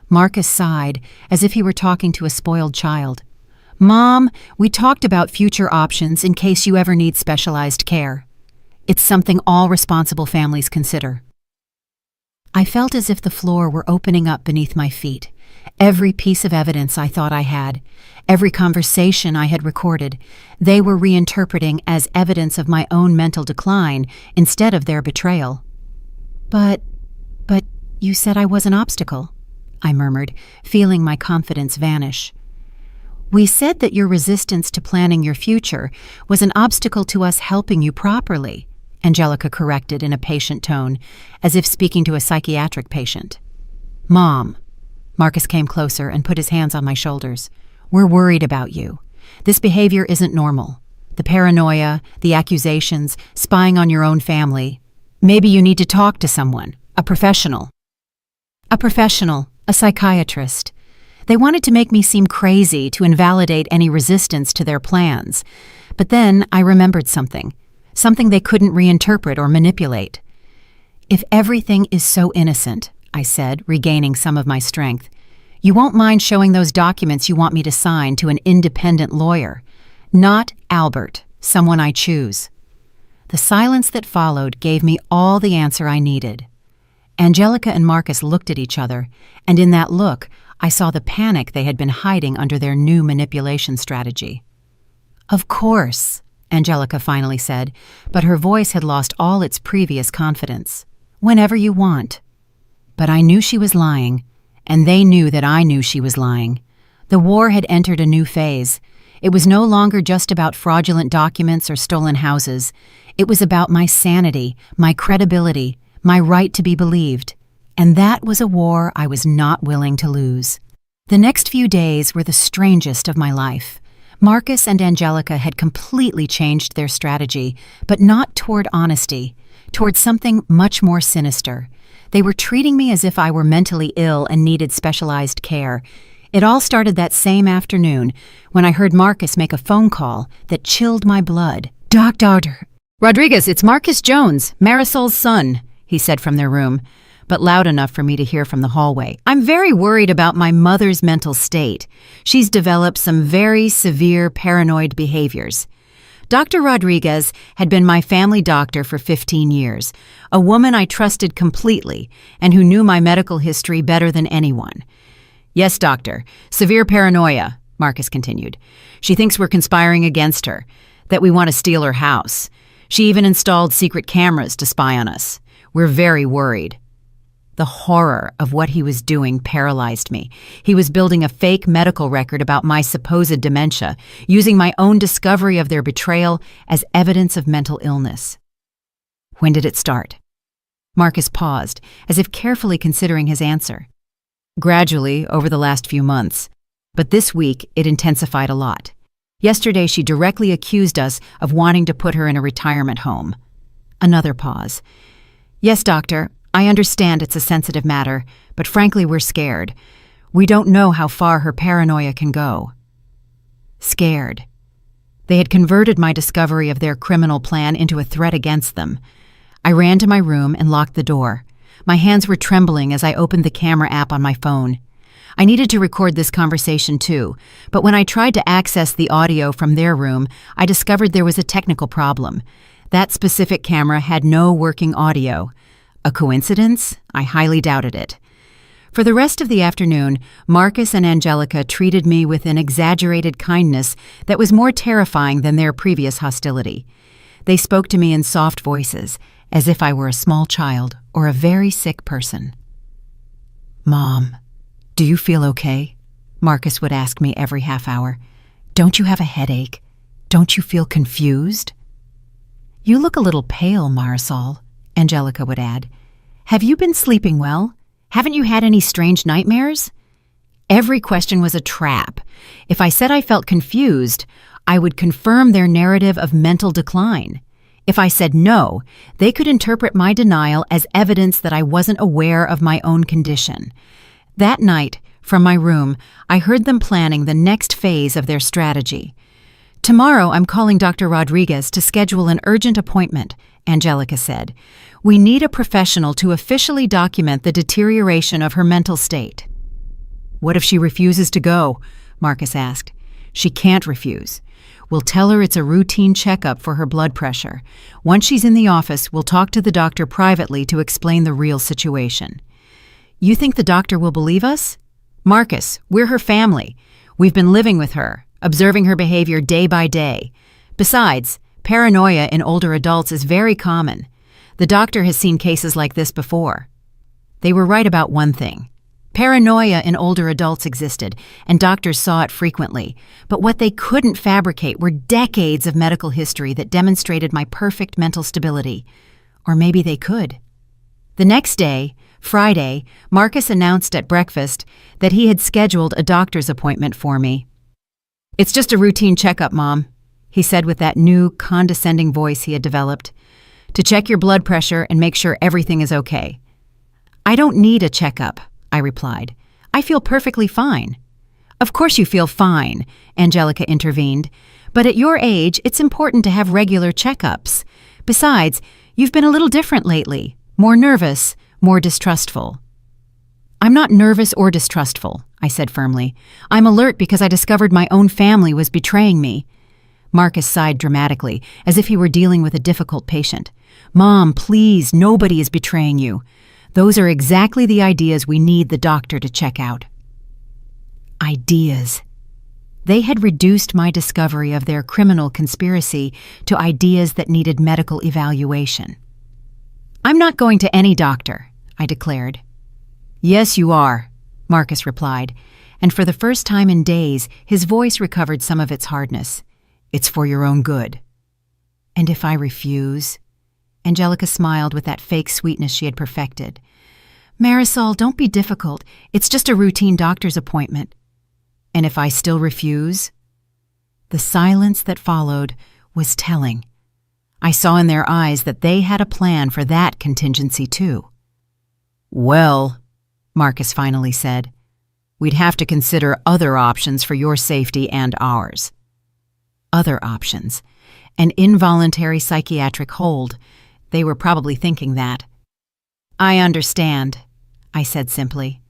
Marcus sighed, as if he were talking to a spoiled child. "Mom, we talked about future options in case you ever need specialized care. It's something all responsible families consider." I felt as if the floor were opening up beneath my feet. Every piece of evidence I thought I had, every conversation I had recorded, they were reinterpreting as evidence of my own mental decline instead of their betrayal. But you said I was an obstacle," I murmured, feeling my confidence vanish. "We said that your resistance to planning your future was an obstacle to us helping you properly," Angelica corrected in a patient tone, as if speaking to a psychiatric patient. "Mom," Marcus came closer and put his hands on my shoulders, "we're worried about you. This behavior isn't normal. The paranoia, the accusations, spying on your own family. Maybe you need to talk to someone, a professional." A psychiatrist. They wanted to make me seem crazy to invalidate any resistance to their plans. But then I remembered something they couldn't reinterpret or manipulate. "If everything is so innocent," I said, regaining some of my strength, "you won't mind showing those documents you want me to sign to an independent lawyer. Not Albert, someone I choose." The silence that followed gave me all the answer I needed. Angelica and Marcus looked at each other, and in that look, I saw the panic they had been hiding under their new manipulation strategy. "Of course," Angelica finally said, but her voice had lost all its previous confidence. "Whenever you want." But I knew she was lying, and they knew that I knew she was lying. The war had entered a new phase. It was no longer just about fraudulent documents or stolen houses. It was about my sanity, my credibility, my right to be believed. And that was a war I was not willing to lose. The next few days were the strangest of my life. Marcus and Angelica had completely changed their strategy, but not toward honesty, toward something much more sinister. They were treating me as if I were mentally ill and needed specialized care. It all started that same afternoon when I heard Marcus make a phone call that chilled my blood. "Dr. Rodriguez, it's Marcus Jones, Marisol's son," he said from their room, but loud enough for me to hear from the hallway. "I'm very worried about my mother's mental state. She's developed some very severe paranoid behaviors." Dr. Rodriguez had been my family doctor for 15 years, a woman I trusted completely and who knew my medical history better than anyone. "Yes, doctor, severe paranoia," Marcus continued. "She thinks we're conspiring against her, that we want to steal her house. She even installed secret cameras to spy on us. We're very worried." The horror of what he was doing paralyzed me. He was building a fake medical record about my supposed dementia, using my own discovery of their betrayal as evidence of mental illness. "When did it start?" Marcus paused, as if carefully considering his answer. "Gradually, over the last few months. But this week, it intensified a lot. Yesterday, she directly accused us of wanting to put her in a retirement home." Another pause. "Yes, doctor. I understand it's a sensitive matter, but frankly, we're scared. We don't know how far her paranoia can go." Scared. They had converted my discovery of their criminal plan into a threat against them. I ran to my room and locked the door. My hands were trembling as I opened the camera app on my phone. I needed to record this conversation too, but when I tried to access the audio from their room, I discovered there was a technical problem. That specific camera had no working audio. A coincidence? I highly doubted it. For the rest of the afternoon, Marcus and Angelica treated me with an exaggerated kindness that was more terrifying than their previous hostility. They spoke to me in soft voices, as if I were a small child or a very sick person. "Mom, do you feel okay?" Marcus would ask me every half hour. "Don't you have a headache? Don't you feel confused?" "You look a little pale, Marisol," Angelica would add. "Have you been sleeping well? Haven't you had any strange nightmares?" Every question was a trap. If I said I felt confused, I would confirm their narrative of mental decline. If I said no, they could interpret my denial as evidence that I wasn't aware of my own condition. That night, from my room, I heard them planning the next phase of their strategy. "Tomorrow I'm calling Dr. Rodriguez to schedule an urgent appointment," Angelica said. "We need a professional to officially document the deterioration of her mental state." "What if she refuses to go?" Marcus asked. "She can't refuse. We'll tell her it's a routine checkup for her blood pressure. Once she's in the office, we'll talk to the doctor privately to explain the real situation." "You think the doctor will believe us?" "Marcus, we're her family. We've been living with her, observing her behavior day by day. Besides, paranoia in older adults is very common. The doctor has seen cases like this before." They were right about one thing. Paranoia in older adults existed, and doctors saw it frequently. But what they couldn't fabricate were decades of medical history that demonstrated my perfect mental stability. Or maybe they could. The next day, Friday, Marcus announced at breakfast that he had scheduled a doctor's appointment for me. "It's just a routine checkup, Mom," he said with that new, condescending voice he had developed, "to check your blood pressure and make sure everything is okay." "I don't need a checkup," I replied. "I feel perfectly fine." "Of course you feel fine," Angelica intervened, "but at your age, it's important to have regular checkups. Besides, you've been a little different lately, more nervous, more distrustful." "I'm not nervous or distrustful," I said firmly. "I'm alert because I discovered my own family was betraying me." Marcus sighed dramatically, as if he were dealing with a difficult patient. "Mom, please, nobody is betraying you. Those are exactly the ideas we need the doctor to check out." Ideas. They had reduced my discovery of their criminal conspiracy to ideas that needed medical evaluation. "I'm not going to any doctor," I declared. "Yes, you are," Marcus replied, and for the first time in days, his voice recovered some of its hardness. "It's for your own good." "And if I refuse?" Angelica smiled with that fake sweetness she had perfected. "Marisol, don't be difficult. It's just a routine doctor's appointment." "And if I still refuse?" The silence that followed was telling. I saw in their eyes that they had a plan for that contingency too. "Well," Marcus finally said, "we'd have to consider other options for your safety and ours." Other options. An involuntary psychiatric hold. They were probably thinking that. "I understand," I said simply.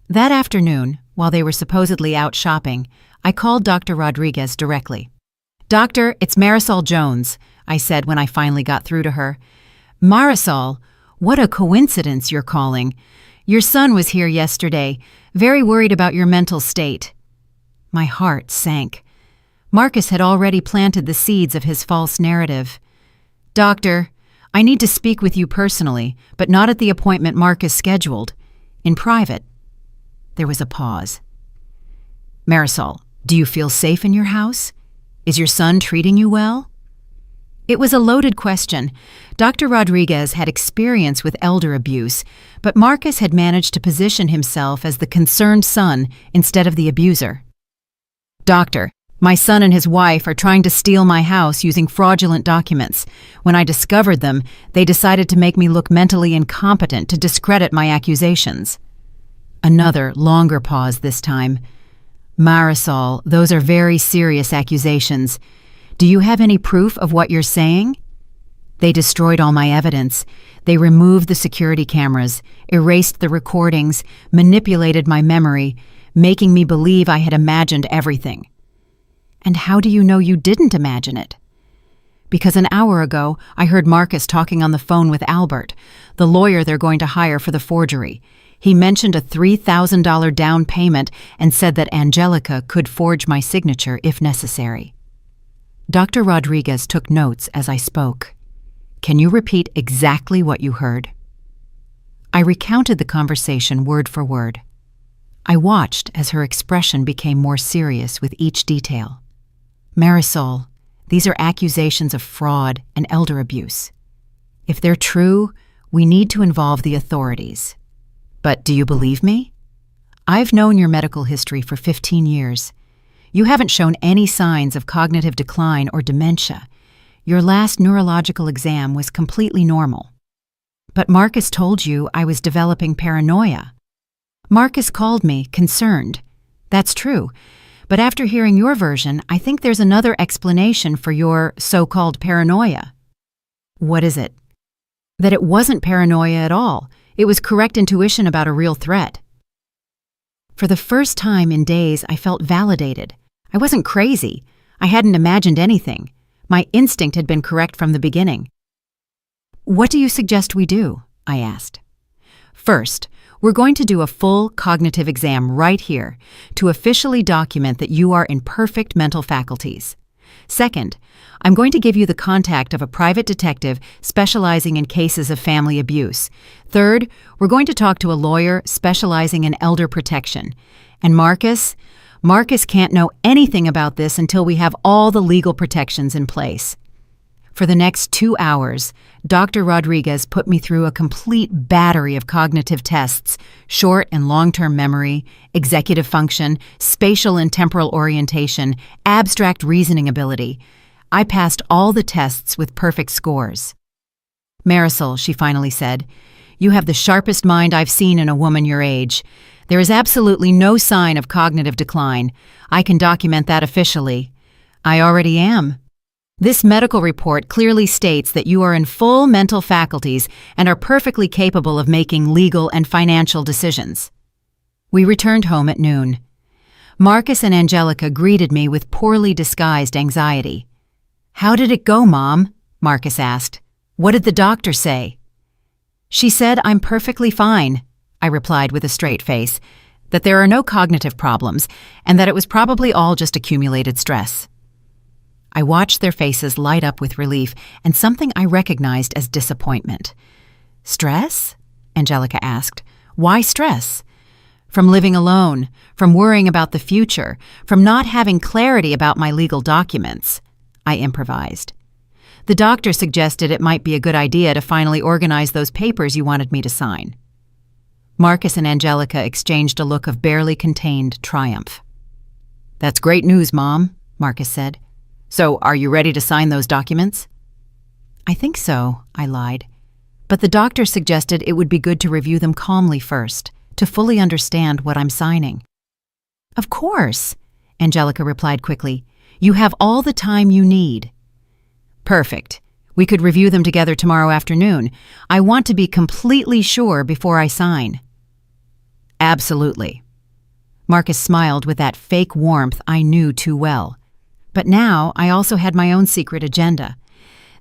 That afternoon, while they were supposedly out shopping, I called Dr. Rodriguez directly. "Doctor, it's Marisol Jones," I said when I finally got through to her. "Marisol, what a coincidence you're calling. Your son was here yesterday, very worried about your mental state." My heart sank. Marcus had already planted the seeds of his false narrative. "Doctor, I need to speak with you personally, but not at the appointment Marcus scheduled. In private." There was a pause. "Marisol, do you feel safe in your house? Is your son treating you well?" It was a loaded question. Dr. Rodriguez had experience with elder abuse, but Marcus had managed to position himself as the concerned son instead of the abuser. "Doctor, my son and his wife are trying to steal my house using fraudulent documents. When I discovered them, they decided to make me look mentally incompetent to discredit my accusations." Another, longer pause this time. "Marisol, those are very serious accusations. Do you have any proof of what you're saying?" "They destroyed all my evidence. They removed the security cameras, erased the recordings, manipulated my memory, making me believe I had imagined everything." "And how do you know you didn't imagine it?" "Because an hour ago, I heard Marcus talking on the phone with Albert, the lawyer they're going to hire for the forgery. He mentioned a $3,000 down payment and said that Angelica could forge my signature if necessary." Dr. Rodriguez took notes as I spoke. "Can you repeat exactly what you heard?" I recounted the conversation word for word. I watched as her expression became more serious with each detail. "Marisol, these are accusations of fraud and elder abuse. If they're true, we need to involve the authorities. But do you believe me? I've known your medical history for 15 years. You haven't shown any signs of cognitive decline or dementia. Your last neurological exam was completely normal. But Marcus told you I was developing paranoia. Marcus called me concerned. That's true. But after hearing your version, I think there's another explanation for your so-called paranoia." "What is it?" "That it wasn't paranoia at all. It was correct intuition about a real threat." For the first time in days, I felt validated. I wasn't crazy. I hadn't imagined anything. My instinct had been correct from the beginning. "What do you suggest we do?" I asked. "First, we're going to do a full cognitive exam right here to officially document that you are in perfect mental faculties. Second, I'm going to give you the contact of a private detective specializing in cases of family abuse. Third, we're going to talk to a lawyer specializing in elder protection. And Marcus can't know anything about this until we have all the legal protections in place." For the next 2 hours, Dr. Rodriguez put me through a complete battery of cognitive tests: short and long-term memory, executive function, spatial and temporal orientation, abstract reasoning ability. I passed all the tests with perfect scores. "Marisol," she finally said, "you have the sharpest mind I've seen in a woman your age. There is absolutely no sign of cognitive decline. I can document that officially." "I already am. This medical report clearly states that you are in full mental faculties and are perfectly capable of making legal and financial decisions." We returned home at noon. Marcus and Angelica greeted me with poorly disguised anxiety. "How did it go, Mom?" Marcus asked. "What did the doctor say?" "She said I'm perfectly fine," I replied with a straight face. that there are no cognitive problems, and that it was probably all just accumulated stress. I watched their faces light up with relief and something I recognized as disappointment. Stress? Angelica asked. Why stress? From living alone, from worrying about the future, from not having clarity about my legal documents, I improvised. The doctor suggested it might be a good idea to finally organize those papers you wanted me to sign. Marcus and Angelica exchanged a look of barely contained triumph. That's great news, Mom, Marcus said. So, are you ready to sign those documents? I think so, I lied. But the doctor suggested it would be good to review them calmly first, to fully understand what I'm signing. Of course, Angelica replied quickly. You have all the time you need. Perfect. We could review them together tomorrow afternoon. I want to be completely sure before I sign. Absolutely. Marcus smiled with that fake warmth I knew too well. But now I also had my own secret agenda.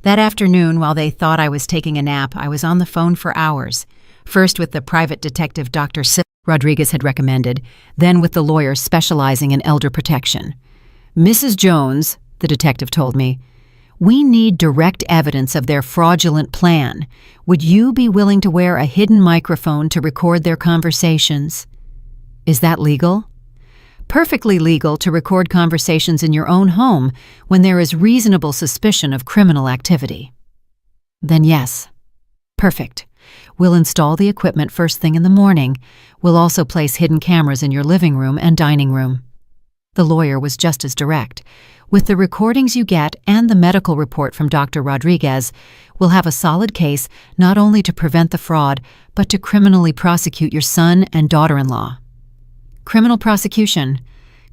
That afternoon, while they thought I was taking a nap, I was on the phone for hours. First with the private detective Dr. Rodriguez had recommended, then with the lawyer specializing in elder protection. Mrs. Jones, the detective told me, we need direct evidence of their fraudulent plan. Would you be willing to wear a hidden microphone to record their conversations? Is that legal? Perfectly legal to record conversations in your own home when there is reasonable suspicion of criminal activity. Then yes. Perfect. We'll install the equipment first thing in the morning. We'll also place hidden cameras in your living room and dining room. The lawyer was just as direct. With the recordings you get and the medical report from Dr. Rodriguez, we'll have a solid case not only to prevent the fraud, but to criminally prosecute your son and daughter-in-law. Criminal prosecution,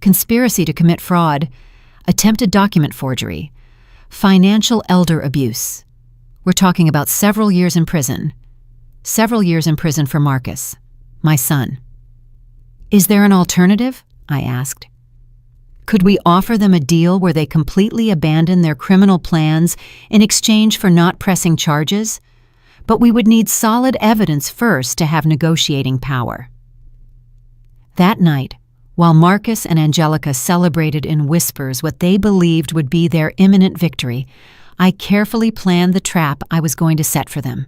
conspiracy to commit fraud, attempted document forgery, financial elder abuse. We're talking about several years in prison. Several years in prison for Marcus, my son. Is there an alternative? I asked. Could we offer them a deal where they completely abandon their criminal plans in exchange for not pressing charges? But we would need solid evidence first to have negotiating power. That night, while Marcus and Angelica celebrated in whispers what they believed would be their imminent victory, I carefully planned the trap I was going to set for them.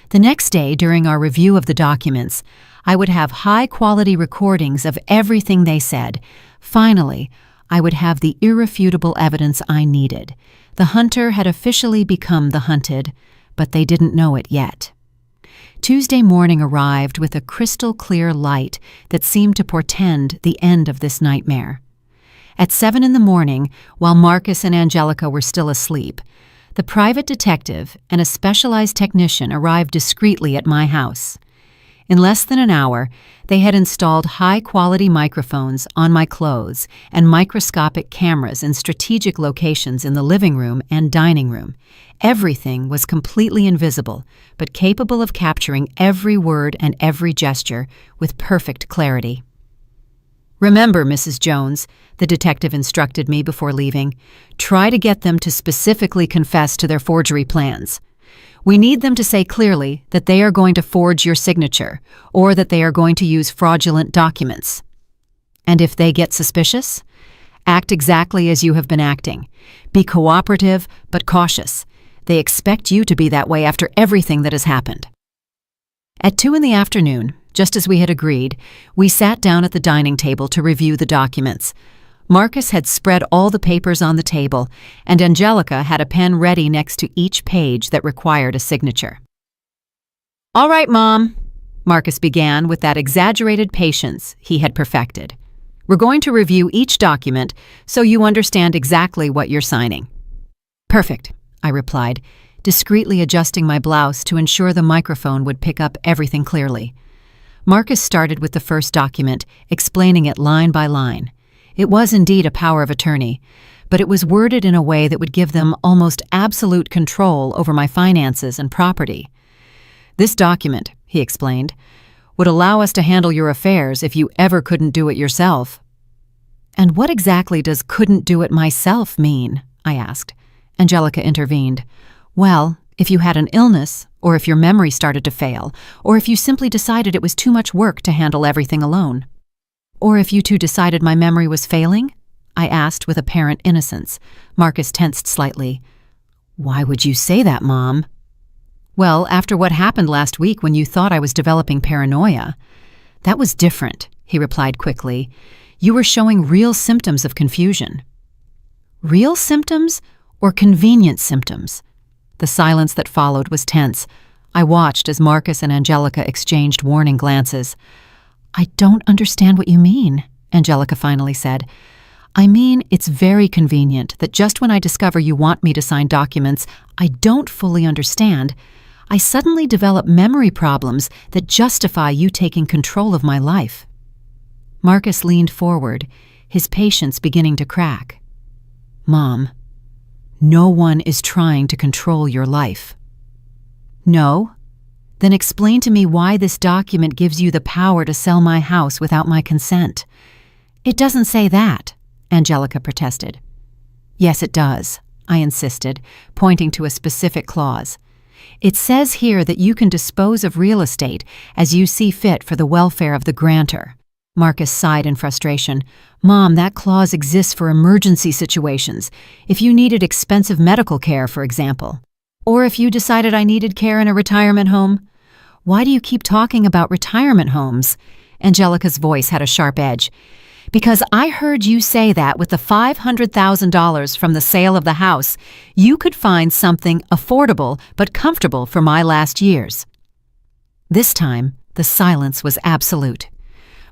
The next day, during our review of the documents, I would have high-quality recordings of everything they said. Finally, I would have the irrefutable evidence I needed. The hunter had officially become the hunted, but they didn't know it yet. Tuesday morning arrived with a crystal-clear light that seemed to portend the end of this nightmare. At 7 a.m, while Marcus and Angelica were still asleep, the private detective and a specialized technician arrived discreetly at my house. In less than an hour, they had installed high-quality microphones on my clothes and microscopic cameras in strategic locations in the living room and dining room. Everything was completely invisible, but capable of capturing every word and every gesture with perfect clarity. Remember, Mrs. Jones, the detective instructed me before leaving, try to get them to specifically confess to their forgery plans. We need them to say clearly that they are going to forge your signature or that they are going to use fraudulent documents. And if they get suspicious, act exactly as you have been acting. Be cooperative but cautious. They expect you to be that way after everything that has happened. At 2 p.m, just as we had agreed, we sat down at the dining table to review the documents. Marcus had spread all the papers on the table, and Angelica had a pen ready next to each page that required a signature. "All right, Mom," Marcus began with that exaggerated patience he had perfected. "We're going to review each document so you understand exactly what you're signing." "Perfect," I replied, discreetly adjusting my blouse to ensure the microphone would pick up everything clearly. Marcus started with the first document, explaining it line by line. It was indeed a power of attorney, but it was worded in a way that would give them almost absolute control over my finances and property. "This document," he explained, "would allow us to handle your affairs if you ever couldn't do it yourself." "And what exactly does couldn't do it myself mean?" I asked. Angelica intervened. "Well, if you had an illness, or if your memory started to fail, or if you simply decided it was too much work to handle everything alone." Or if you two decided my memory was failing? I asked with apparent innocence. Marcus tensed slightly. Why would you say that, Mom? Well, after what happened last week when you thought I was developing paranoia. That was different, he replied quickly. You were showing real symptoms of confusion. Real symptoms or convenient symptoms? The silence that followed was tense. I watched as Marcus and Angelica exchanged warning glances. I don't understand what you mean, Angelica finally said. I mean, it's very convenient that just when I discover you want me to sign documents I don't fully understand, I suddenly develop memory problems that justify you taking control of my life. Marcus leaned forward, his patience beginning to crack. Mom, no one is trying to control your life. No? Then explain to me why this document gives you the power to sell my house without my consent. It doesn't say that, Angelica protested. Yes, it does, I insisted, pointing to a specific clause. It says here that you can dispose of real estate as you see fit for the welfare of the grantor. Marcus sighed in frustration. Mom, that clause exists for emergency situations, if you needed expensive medical care, for example. Or if you decided I needed care in a retirement home. Why do you keep talking about retirement homes? Angelica's voice had a sharp edge. Because I heard you say that with the $500,000 from the sale of the house, you could find something affordable but comfortable for my last years. This time, the silence was absolute.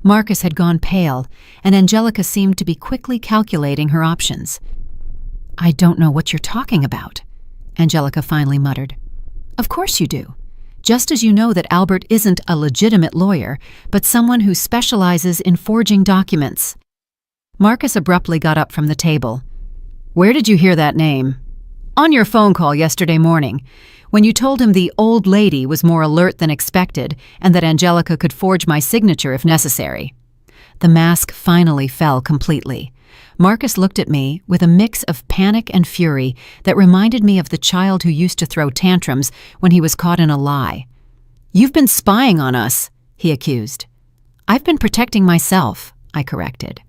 Marcus had gone pale, and Angelica seemed to be quickly calculating her options. I don't know what you're talking about, Angelica finally muttered. Of course you do. Just as you know that Albert isn't a legitimate lawyer, but someone who specializes in forging documents. Marcus abruptly got up from the table. Where did you hear that name? On your phone call yesterday morning, when you told him the old lady was more alert than expected and that Angelica could forge my signature if necessary. The mask finally fell completely. Marcus looked at me with a mix of panic and fury that reminded me of the child who used to throw tantrums when he was caught in a lie. You've been spying on us, he accused. I've been protecting myself, I corrected.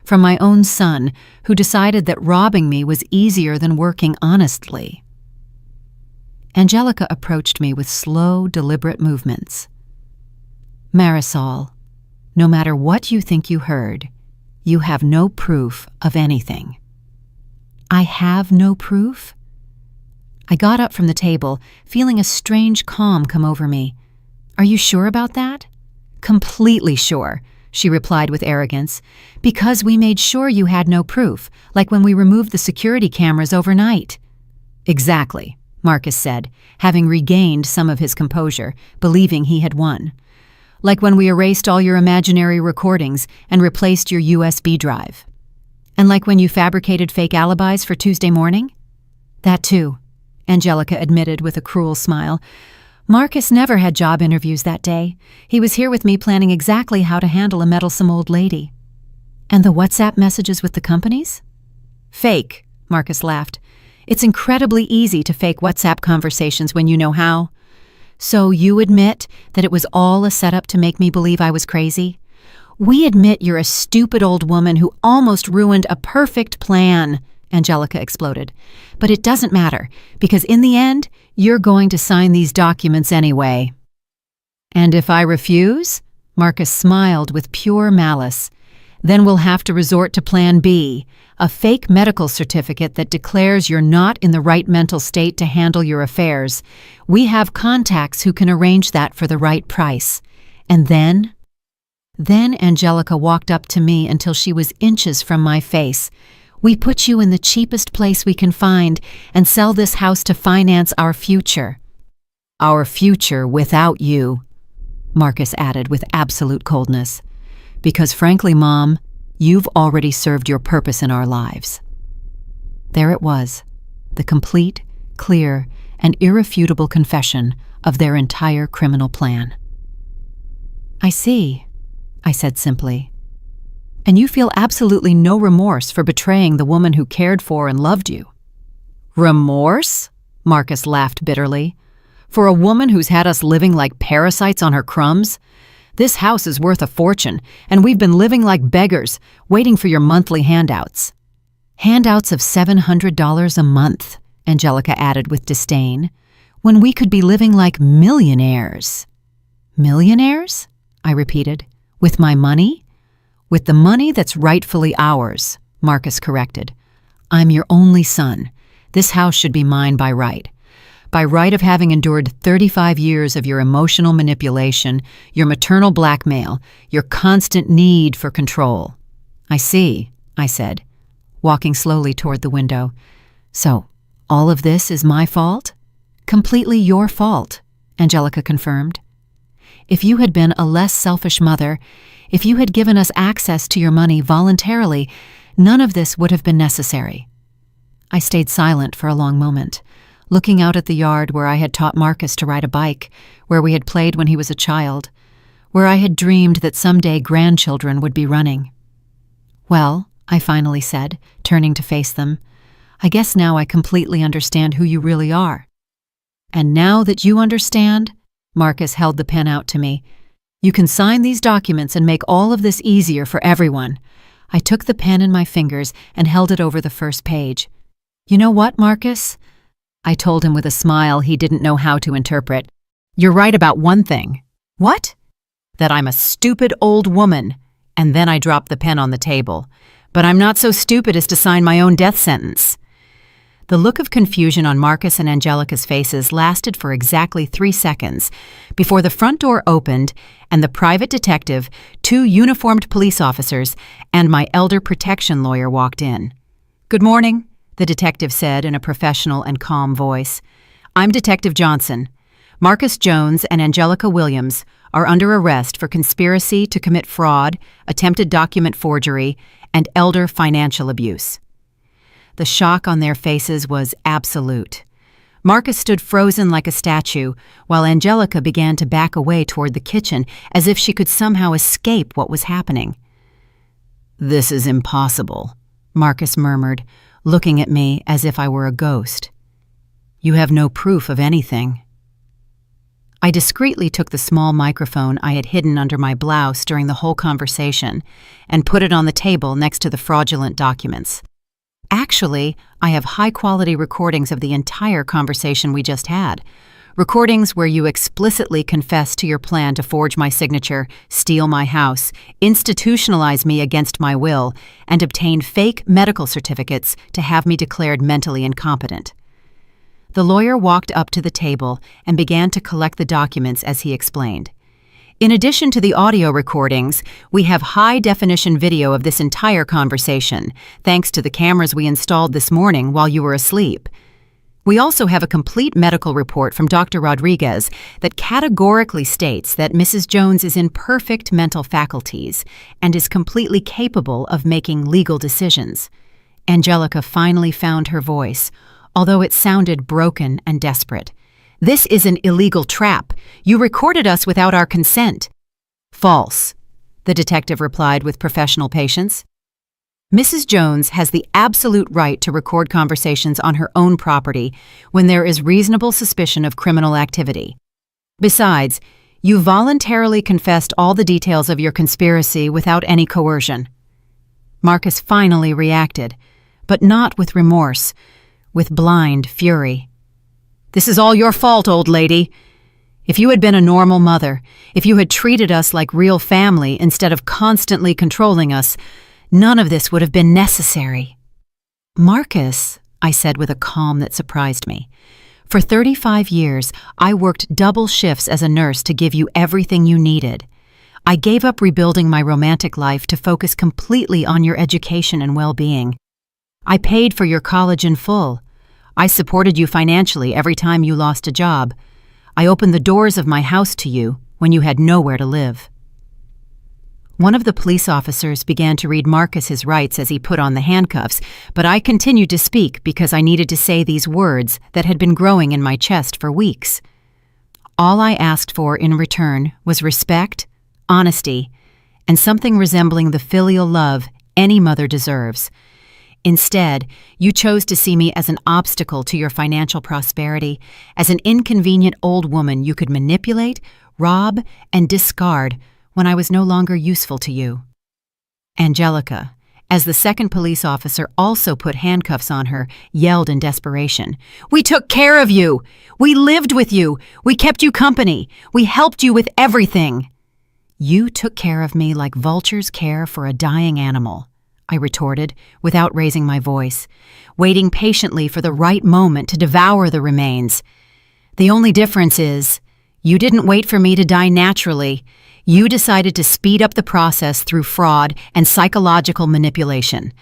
From my own son, who decided that robbing me was easier than working honestly. Angelica approached me with slow, deliberate movements. Marisol, no matter what you think you heard, you have no proof of anything. I have no proof? I got up from the table, feeling a strange calm come over me. Are you sure about that? Completely sure, she replied with arrogance, because we made sure you had no proof, like when we removed the security cameras overnight. Exactly, Marcus said, having regained some of his composure, believing he had won. Like when we erased all your imaginary recordings and replaced your USB drive. And like when you fabricated fake alibis for Tuesday morning? That too, Angelica admitted with a cruel smile. Marcus never had job interviews that day. He was here with me planning exactly how to handle a meddlesome old lady. And the WhatsApp messages with the companies? Fake, Marcus laughed. It's incredibly easy to fake WhatsApp conversations when you know how. So you admit that it was all a setup to make me believe I was crazy? We admit you're a stupid old woman who almost ruined a perfect plan, Angelica exploded. But it doesn't matter, because in the end, you're going to sign these documents anyway. And if I refuse? Marcus smiled with pure malice. Then we'll have to resort to Plan B, a fake medical certificate that declares you're not in the right mental state to handle your affairs. We have contacts who can arrange that for the right price. And then? Then Angelica walked up to me until she was inches from my face. We put you in the cheapest place we can find and sell this house to finance our future. Our future without you, Marcus added with absolute coldness. Because frankly, Mom, you've already served your purpose in our lives. There it was, the complete, clear, and irrefutable confession of their entire criminal plan. I see, I said simply. And you feel absolutely no remorse for betraying the woman who cared for and loved you. Remorse? Marcus laughed bitterly. For a woman who's had us living like parasites on her crumbs? This house is worth a fortune, and we've been living like beggars, waiting for your monthly handouts." "Handouts of $700 a month," Angelica added with disdain, "when we could be living like millionaires." "Millionaires?" I repeated. "With my money?" "With the money that's rightfully ours," Marcus corrected. "I'm your only son. This house should be mine by right. By right of having endured 35 years of your emotional manipulation, your maternal blackmail, your constant need for control." "I see," I said, walking slowly toward the window. "So, all of this is my fault?" "Completely your fault," Angelica confirmed. "If you had been a less selfish mother, if you had given us access to your money voluntarily, none of this would have been necessary." I stayed silent for a long moment, looking out at the yard where I had taught Marcus to ride a bike, where we had played when he was a child, where I had dreamed that someday grandchildren would be running. "Well," I finally said, turning to face them, "I guess now I completely understand who you really are." "And now that you understand," Marcus held the pen out to me, "you can sign these documents and make all of this easier for everyone." I took the pen in my fingers and held it over the first page. "You know what, Marcus?" I told him with a smile he didn't know how to interpret. "You're right about one thing." "What?" "That I'm a stupid old woman." And then I dropped the pen on the table. "But I'm not so stupid as to sign my own death sentence." The look of confusion on Marcus and Angelica's faces lasted for exactly 3 seconds before the front door opened and the private detective, 2 uniformed police officers, and my elder protection lawyer walked in. "Good morning," the detective said in a professional and calm voice. "I'm Detective Johnson. Marcus Jones and Angelica Williams are under arrest for conspiracy to commit fraud, attempted document forgery, and elder financial abuse." The shock on their faces was absolute. Marcus stood frozen like a statue, while Angelica began to back away toward the kitchen as if she could somehow escape what was happening. "This is impossible," Marcus murmured, looking at me as if I were a ghost. "You have no proof of anything." I discreetly took the small microphone I had hidden under my blouse during the whole conversation and put it on the table next to the fraudulent documents. "Actually, I have high-quality recordings of the entire conversation we just had. Recordings where you explicitly confess to your plan to forge my signature, steal my house, institutionalize me against my will, and obtain fake medical certificates to have me declared mentally incompetent." The lawyer walked up to the table and began to collect the documents as he explained. "In addition to the audio recordings, we have high-definition video of this entire conversation, thanks to the cameras we installed this morning while you were asleep. We also have a complete medical report from Dr. Rodriguez that categorically states that Mrs. Jones is in perfect mental faculties and is completely capable of making legal decisions." Angelica finally found her voice, although it sounded broken and desperate. "This is an illegal trap. You recorded us without our consent." "False," the detective replied with professional patience. "Mrs. Jones has the absolute right to record conversations on her own property when there is reasonable suspicion of criminal activity. Besides, you voluntarily confessed all the details of your conspiracy without any coercion." Marcus finally reacted, but not with remorse, with blind fury. "This is all your fault, old lady. If you had been a normal mother, if you had treated us like real family instead of constantly controlling us, none of this would have been necessary." "Marcus," I said with a calm that surprised me, "for 35 years, I worked double shifts as a nurse to give you everything you needed. I gave up rebuilding my romantic life to focus completely on your education and well-being. I paid for your college in full. I supported you financially every time you lost a job. I opened the doors of my house to you when you had nowhere to live." One of the police officers began to read Marcus his rights as he put on the handcuffs, but I continued to speak because I needed to say these words that had been growing in my chest for weeks. All I asked for in return was respect, honesty, and something resembling the filial love any mother deserves. Instead, you chose to see me as an obstacle to your financial prosperity, as an inconvenient old woman you could manipulate, rob, and discard when I was no longer useful to you." Angelica, as the second police officer also put handcuffs on her, yelled in desperation, "We took care of you! We lived with you! We kept you company! We helped you with everything!" "You took care of me like vultures care for a dying animal," I retorted, without raising my voice, waiting patiently for the right moment to devour the remains. "The only difference is, you didn't wait for me to die naturally. You decided to speed up the process through fraud and psychological manipulation."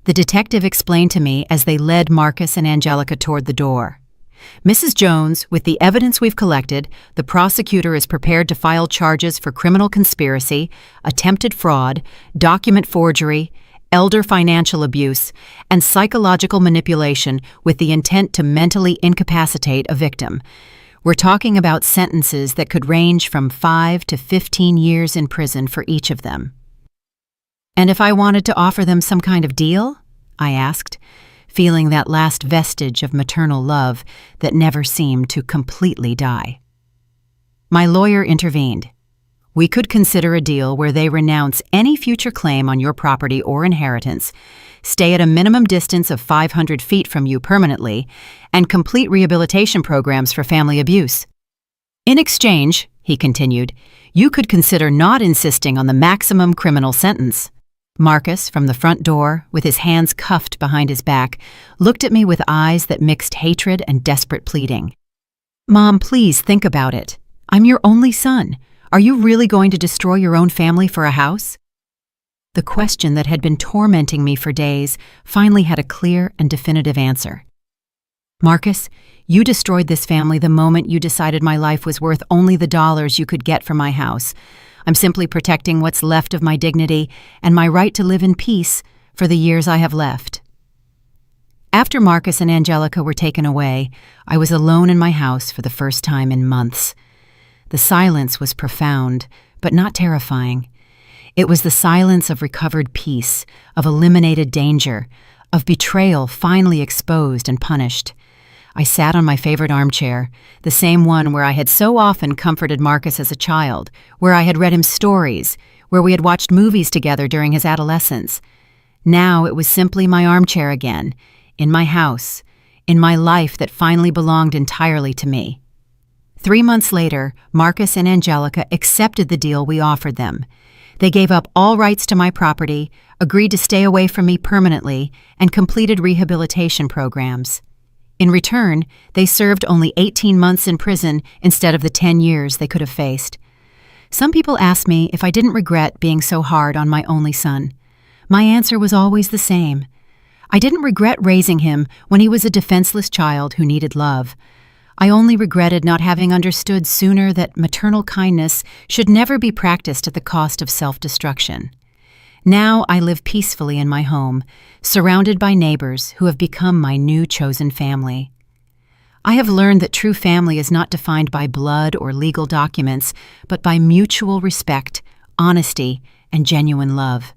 The detective explained to me as they led Marcus and Angelica toward the door. "Mrs. Jones, with the evidence we've collected, the prosecutor is prepared to file charges for criminal conspiracy, attempted fraud, document forgery, elder financial abuse, and psychological manipulation with the intent to mentally incapacitate a victim. We're talking about sentences that could range from 5 to 15 years in prison for each of them." "And if I wanted to offer them some kind of deal?" I asked, feeling that last vestige of maternal love that never seemed to completely die. My lawyer intervened. "We could consider a deal where they renounce any future claim on your property or inheritance, stay at a minimum distance of 500 feet from you permanently, and complete rehabilitation programs for family abuse. In exchange," he continued, "you could consider not insisting on the maximum criminal sentence." Marcus, from the front door, with his hands cuffed behind his back, looked at me with eyes that mixed hatred and desperate pleading. "Mom, please think about it. I'm your only son. Are you really going to destroy your own family for a house?" The question that had been tormenting me for days finally had a clear and definitive answer. "Marcus, you destroyed this family the moment you decided my life was worth only the dollars you could get for my house. I'm simply protecting what's left of my dignity and my right to live in peace for the years I have left." After Marcus and Angelica were taken away, I was alone in my house for the first time in months. The silence was profound, but not terrifying. It was the silence of recovered peace, of eliminated danger, of betrayal finally exposed and punished. I sat on my favorite armchair, the same one where I had so often comforted Marcus as a child, where I had read him stories, where we had watched movies together during his adolescence. Now it was simply my armchair again, in my house, in my life that finally belonged entirely to me. 3 months later, Marcus and Angelica accepted the deal we offered them. They gave up all rights to my property, agreed to stay away from me permanently, and completed rehabilitation programs. In return, they served only 18 months in prison instead of the 10 years they could have faced. Some people ask me if I didn't regret being so hard on my only son. My answer was always the same. I didn't regret raising him when he was a defenseless child who needed love. I only regretted not having understood sooner that maternal kindness should never be practiced at the cost of self-destruction. Now I live peacefully in my home, surrounded by neighbors who have become my new chosen family. I have learned that true family is not defined by blood or legal documents, but by mutual respect, honesty, and genuine love.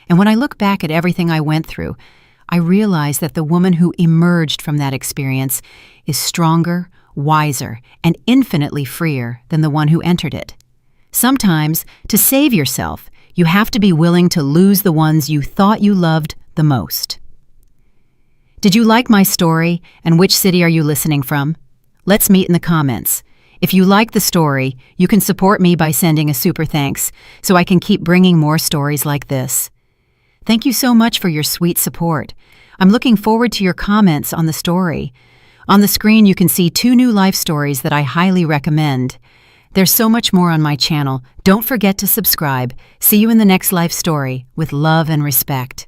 And when I look back at everything I went through, I realize that the woman who emerged from that experience is stronger, wiser, and infinitely freer than the one who entered it. Sometimes, to save yourself, you have to be willing to lose the ones you thought you loved the most. Did you like my story, and which city are you listening from? Let's meet in the comments. If you like the story, you can support me by sending a super thanks so I can keep bringing more stories like this. Thank you so much for your sweet support. I'm looking forward to your comments on the story. On the screen, you can see 2 new life stories that I highly recommend. There's so much more on my channel. Don't forget to subscribe. See you in the next life story with love and respect.